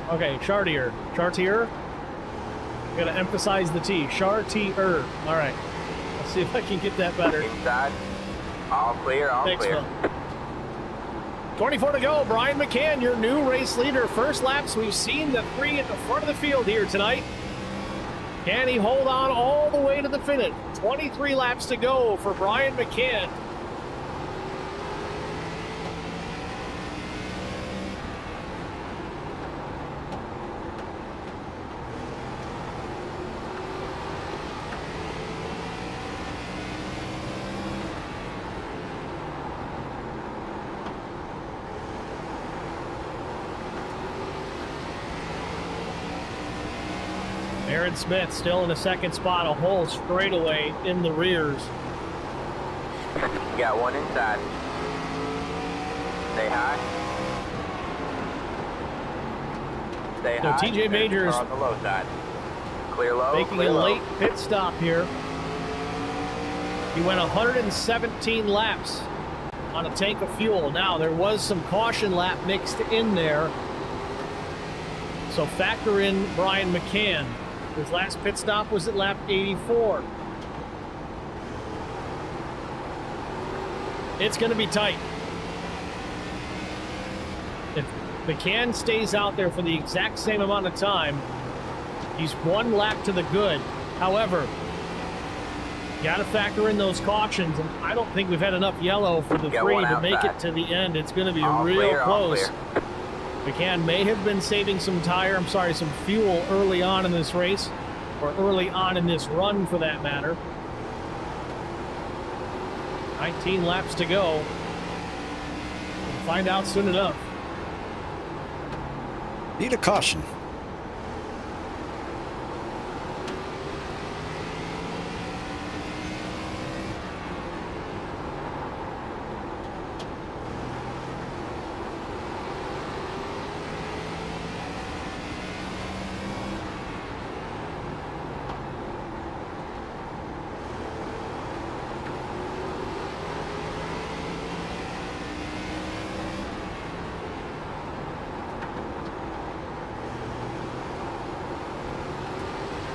Okay, Chartier. Gotta emphasize the T. Chartier. All right. Let's see if I can get that better. Inside. All clear. Thanks, Phil. 24 to go. Brian McCann, your new race leader. First laps, we've seen the 3 at the front of the field here tonight. Can he hold on all the way to the finish? 23 laps to go for Brian McCann. Aaron Smith still in the second spot, a whole straightaway in the rears. You got one inside. Stay high. Stay high. So TJ Majors on the low side. Clear low. Making a late pit stop here. He went 117 laps on a tank of fuel. Now, there was some caution lap mixed in there. So factor in Brian McCann. His last pit stop was at lap 84. It's going to be tight. If McCann stays out there for the exact same amount of time, he's 1 lap to the good. However, you got to factor in those cautions, and I don't think we've had enough yellow for the 3 to make it to the end. It's going to be real close. McCann may have been saving some some fuel early on in this race, or early on in this run for that matter. 19 laps to go. We'll find out soon enough. Need a caution.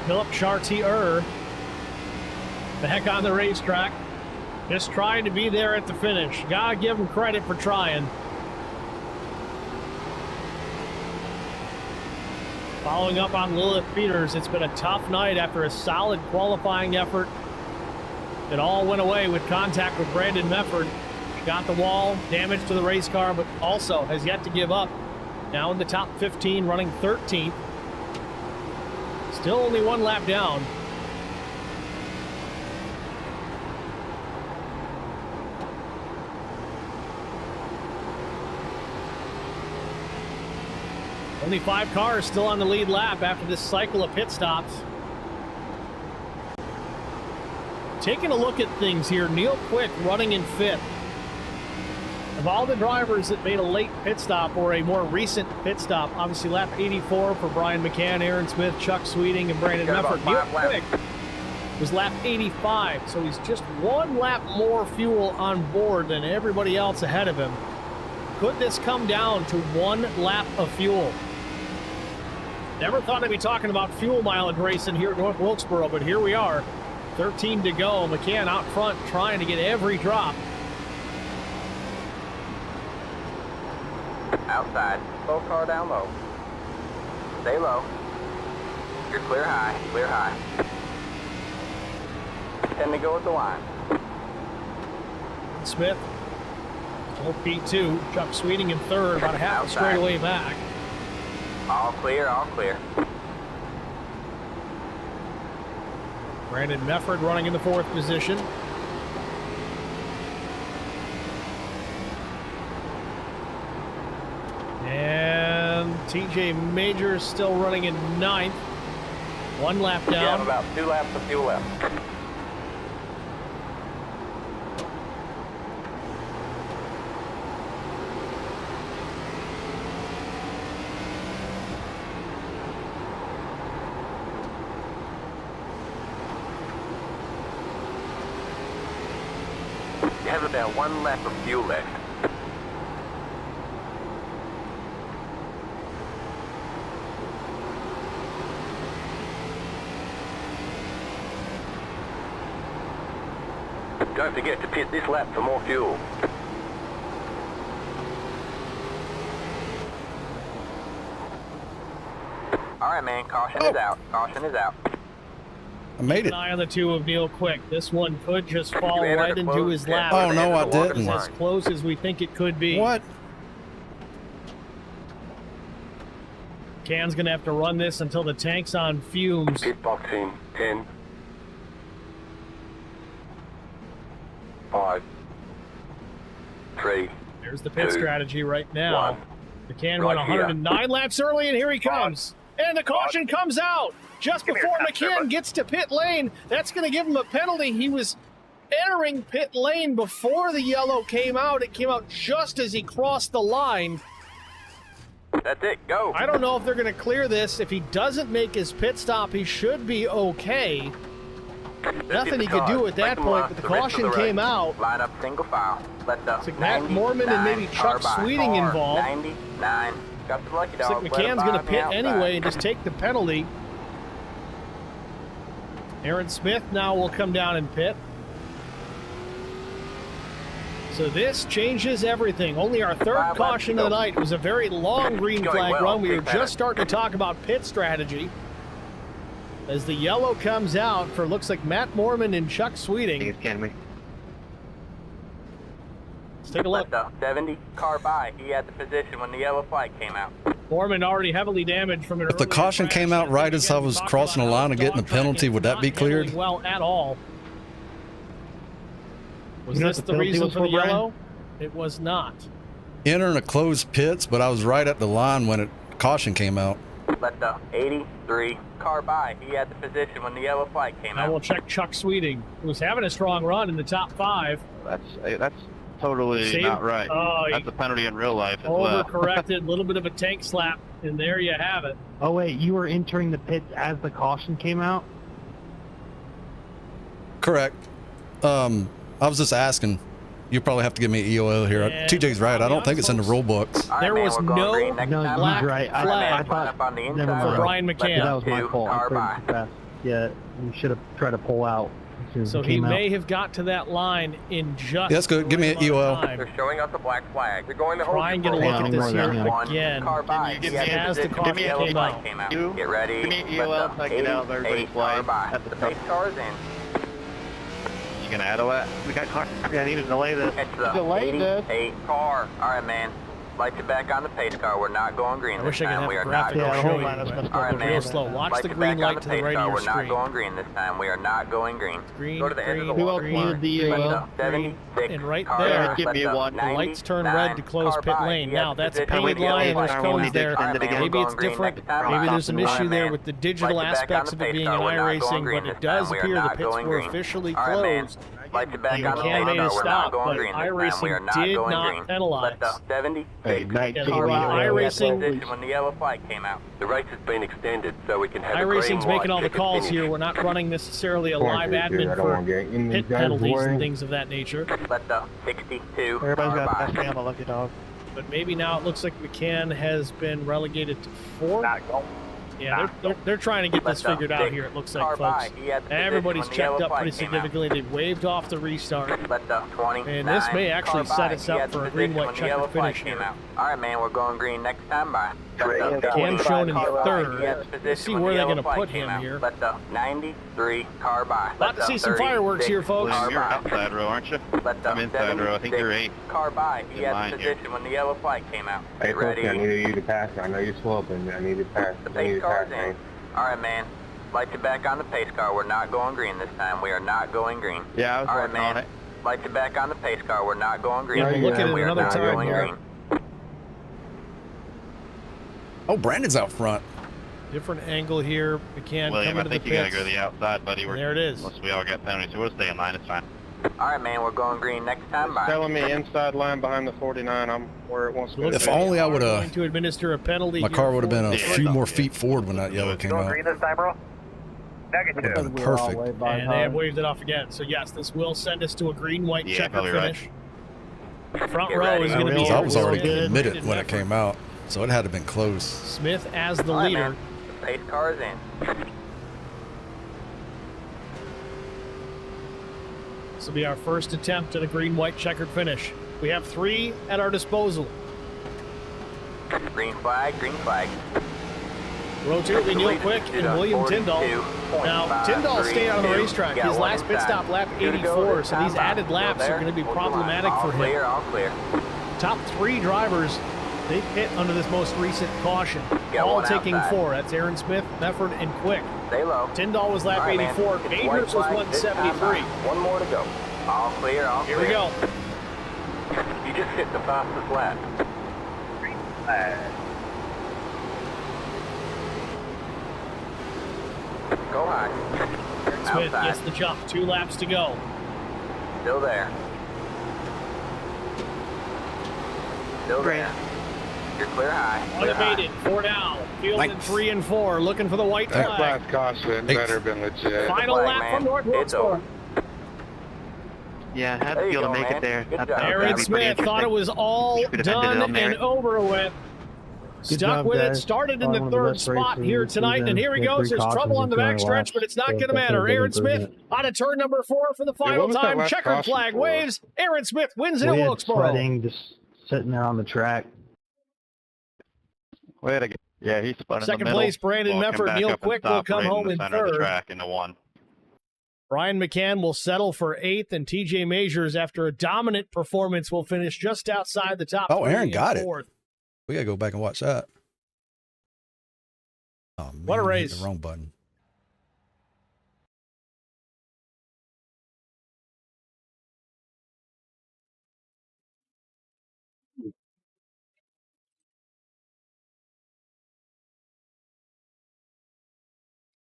Philip Chartier, back on the racetrack, just trying to be there at the finish. Gotta give him credit for trying. Following up on Lilith Peters, it's been a tough night after a solid qualifying effort. It all went away with contact with Brandon Mefford. Got the wall, damage to the race car, but also has yet to give up. Now in the top 15, running 13th. Still only 1 lap down. Only 5 cars still on the lead lap after this cycle of pit stops. Taking a look at things here, Neil Quick running in 5th. Of all the drivers that made a late pit stop or a more recent pit stop, obviously lap 84 for Brian McCann, Aaron Smith, Chuck Sweeting, and Brandon Mefford. Neil Quick was lap 85, so he's just 1 lap more fuel on board than everybody else ahead of him. Could this come down to 1 lap of fuel? Never thought I'd be talking about fuel mileage racing here at North Wilkesboro, but here we are. 13 to go. McCann out front trying to get every drop. Outside. Slow car down low. Stay low. You're clear high. Clear high. 10 to go at the line. Smith. Full P2. Chuck Sweeting in third, about a half a straightaway back. All clear, all clear. Brandon Mefford running in the fourth position. And TJ Majors still running in ninth. 1 lap down. You have about 2 laps of fuel left. You have about 1 lap of fuel left. Don't forget to pit this lap for more fuel. All right, man. Caution is out. Caution is out. I made Keep it. an eye on the 2 of Neil Quick. This one could just fall You right entered a into closed his pit. lap. Oh, no, I Entered the walking didn't. It's as close as we think it could be. What? Can's going to have to run this until the tank's on fumes. Pit box in 10, 5, 3. There's the pit 2, strategy right now. 1. McCann Right went here. 109 laps early, and here he comes. And the caution comes out just before McCann gets to pit lane. That's going to give him a penalty. He was entering pit lane before the yellow came out. It came out just as he crossed the line. That's it. Go. I don't know if they're going to clear this. If he doesn't make his pit stop, he should be okay. Nothing he could do at that point, but the caution came out. Line up single file. Let the Looks like Matt Mormon and maybe Chuck Sweeting involved. 99. Got the lucky Looks dog. like Let him McCann's going to by on the pit outside. anyway and just take the penalty. Aaron Smith now will come down and pit. So this changes everything. Only our third 5 laps caution to of the go. night. It was a very long green Going flag well. run. We were Take that. just starting to talk about pit strategy. As the yellow comes out for looks like Matt Mormon and Chuck Sweeting. It's kidding me. Let's take a look. Let the 70 car by. He had the position when the yellow flag came out. Mormon already heavily damaged from an If the earlier caution crash. came out right as I was Talked crossing the about line how and getting the dog track penalty, is would that not be cleared? handling well at all. Was You know this what the the penalty reason was for the for, Brian? yellow? It was not. Entering a closed pits, but I was right at the line when caution came out. Let the 83 car by. He had the position when the yellow flag came I out. will check Chuck Sweeting, who was having a strong run in the top 5. That's totally See? not right. Oh, he That's a penalty in real life as well. overcorrected, a little bit of a tank slap, and there you have it. Oh wait, you were entering the pits as the caution came out? Correct. I was just asking. You probably have to give me EOL here. And TJ's right. I'll I be don't think it's in the honest, rule books. All right, There man, was we're going no green next No, time. he's black right. All right, man, flag I line thought up on the never inside. mind. for Brian Let McCann. That was my two fault. car I couldn't by. fast. Yeah, you should have tried to pull out as soon as So it he came may out. have got to that line in just That's good. the Give me right an amount of EOL. time. They're showing us a black flag. They're going to hold Try and you get a for look Yeah, at this I'm here running out. again. Car by. Can you He had give me as the the position when caution yellow came flag out. came out. You- Get ready. give me Let EOL the so I can get out of everybody's 88 car flag by. at the The top. base car is in. You gonna add a lap? We got car. I need to delay this. It's the Delayed this. 88 car. All right, man. Light you back on the pace car. We're not going green I this wish I could time. have We a are not graphic going to Yeah, show hold you. on, it's but gonna All right, go man. real slow. Watch Light the you green back on light to the pace right car. of your We're not screen. going green this time. We are not going green. Green, Go to the end of the green, Who else walking green, needed the line. EOL? Let the 76 and right car there, by. give Let me the one. The lights turn 99 red to close car pit by. lane. He had Now the that's a position painted when the line and yellow there's flag cones came there. out. All right, man, Maybe we're it's going green different. next time. Maybe there's an All right, issue there man. with the digital Light you back on aspects the of it pace being car. an We're not iRacing, going but green it this does time. We are appear the not pits going were green. officially All right, man. closed. Light you back on the McCann pace made car. a We're not stop, going but green this time. We are iRacing not did going not green. penalize. Let the 70 Hey, night Yeah, TV. car by. He had the iRacing- position when the yellow flag came out. The race has been extended so we can have a green iRacing's making all the white calls ticket here. We're not running necessarily a finish. live admin for pit penalties and things of that nature. Let the 62 Everybody's car got by. best man, the lucky dog. But maybe now it looks like McCann has been relegated to fourth. Not going. Yeah, they're trying to get this figured out here, it looks like, folks. Everybody's checked up pretty significantly. They've waved off the restart. And this may actually set us up for a green-white checkered finish here. All right, man, we're going green next time. Bye. Cam shown in third. Let's see where they're going to put him here. Let the 93 car by. About to see some fireworks here, folks. You're outside row, aren't you? I'm inside row. I think you're 8. Car by. He had position when the yellow flag came out. Hey, ready? I need you to pass. I know you're sloping. I need you to pass. The pace car's in. All right, man. Light you back on the pace car. We're not going green this time. We are not going green. Yeah, I was all right, working man. on it. Light you back on the pace car. We're not going green. Yeah, we'll look at it we are another not time going here. green. Oh, Brandon's out front. Different angle here. McCann William, coming I to think the you gotta pits. go to the outside, buddy. And there it is. Unless we all get penalties, so we'll stay in line. It's fine. All right, man. We're going green next time. Bye. Telling me inside line behind the 49. I'm where it wants to If go. only I would Going have. to administer a penalty. My car would have been a Yeah. few more feet forward when that yellow came Going out. green this time, bro? Negative. Would have been We're all perfect. way by And they have home. waved it off again. So yes, this will send us to a green-white Yeah, checkered probably right. finish. Front Get row ready. is going to be Because I was already good. committed when it came out, so it had to have been close. Smith as the All right, leader. man. The pace car is in. This will be our first attempt at a green-white checkered finish. We have 3 at our disposal. Green flag. Green flag. Row 2 will be Neil Quick and William Tyndall. Now, Tyndall stayed on the racetrack. His last pit stop lap 84, so these added laps are going to be problematic for him. All clear. Top 3 drivers, they pit under this most recent caution. Got All one taking outside. 4. That's Aaron Smith, Mefford, and Quick. Stay low. Tyndall was lap All right, man. 84. It's Majors white was flag this time. 173. One more to go. All clear. All Here clear. we go. You just hit the fastest lap. Green flag. Go high. Smith Outside. gets the jump. 2 laps to go. Still there. Still there. You're clear high. Clear high. Unabated. 4 down. Field in Thanks. 3 and 4. Looking for the white That flag. last caution Hey. better been legit. Final flag, lap man. from North It's Wilkesboro. over. Yeah, I had There to be you able go, to make man. it there. Good I job. thought Aaron that'd be pretty Smith thought it was all Could've ended it on done and merit. over with. Good Stuck job, with it, guys. started in Probably the one of the third best spot races here this tonight, season. and here he We had goes. 3 There's trouble on the cautions in 200 backstretch, but it's not laps, going to so matter. definitely a big Aaron Smith improvement. on a turn number 4 for the final what was that time. last Checkered caution flag for? waves. Aaron Smith wins it We at had Wilkesboro. sweating just sitting there on the track. Way to go. Yeah, he spun in the Second middle. place, Brandon Walking Mefford. back Neil up and Quick will stopped come right home in in the center of the third. track into 1. Brian McCann will settle for 8th, and TJ Majors, after a dominant performance, will finish just outside the top. Oh, 3 Aaron and got it. 4th. We gotta go back and watch that. Oh man, What a I hit race. the wrong button.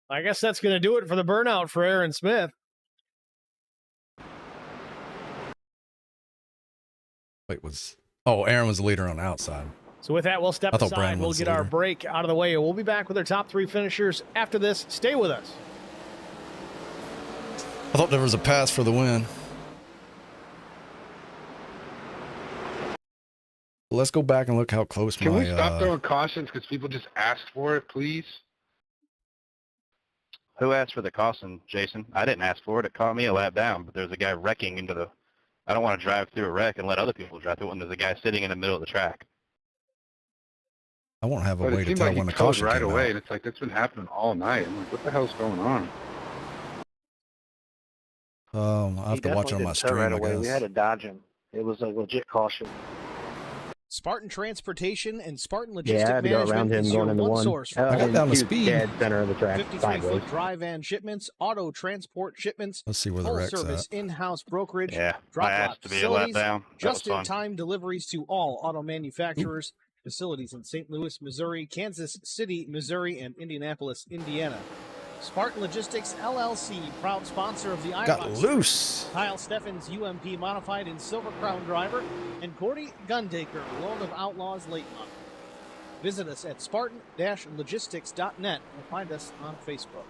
I guess that's going to do it for the burnout for Aaron Smith. Wait, Aaron was the leader on the outside. So with that, we'll step I thought aside. Brandon We'll was get the our leader. break out of the way. We'll be back with our top 3 finishers after this. Stay with us. I thought there was a pass for the win. Let's go back and look how close Can my we stop throwing cautions because people just asked for it, please? Who asked for the caution, Jason? I didn't ask for it. It caught me a lap down, but there's a guy wrecking into the... I don't want to drive through a wreck and let other people drive through it when there's a guy sitting in the middle of the track. I won't have a But way it to seemed tell like he when the towed caution right came away, out. and it's like that's been happening all night. I'm like, what the hell's going on? I'll have to watch it on my stream, I guess. We had to dodge him. It was a legit caution. Spartan Transportation and Spartan Yeah, I Logistic had to go around Management him is your going into one one. source for I got down to He was speed. Dead center of the track, 53-foot sideways. dry van shipments, auto transport shipments, Let's see where the full wreck's service at. in-house brokerage, Yeah, drop I lot asked to be a lap facilities, down. That was fun. just-in-time deliveries to all auto manufacturers, facilities in St. Louis, Missouri, Kansas City, Missouri, and Indianapolis, Indiana. Spartan Logistics, LLC, proud sponsor of the Got IROC. loose. Kyle Steffens, UMP Modified and Silver Crown driver, and Cordy Gundaker, Lord of Outlaws late model. Visit us at spartan-logistics.net or find us on Facebook.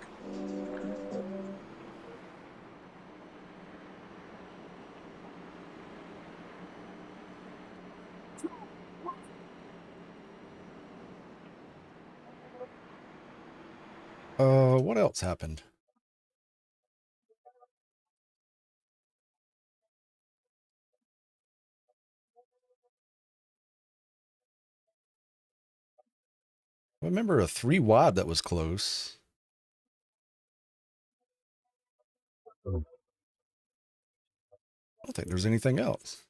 What else happened? I remember a 3 wide that was close. I don't think there's anything else.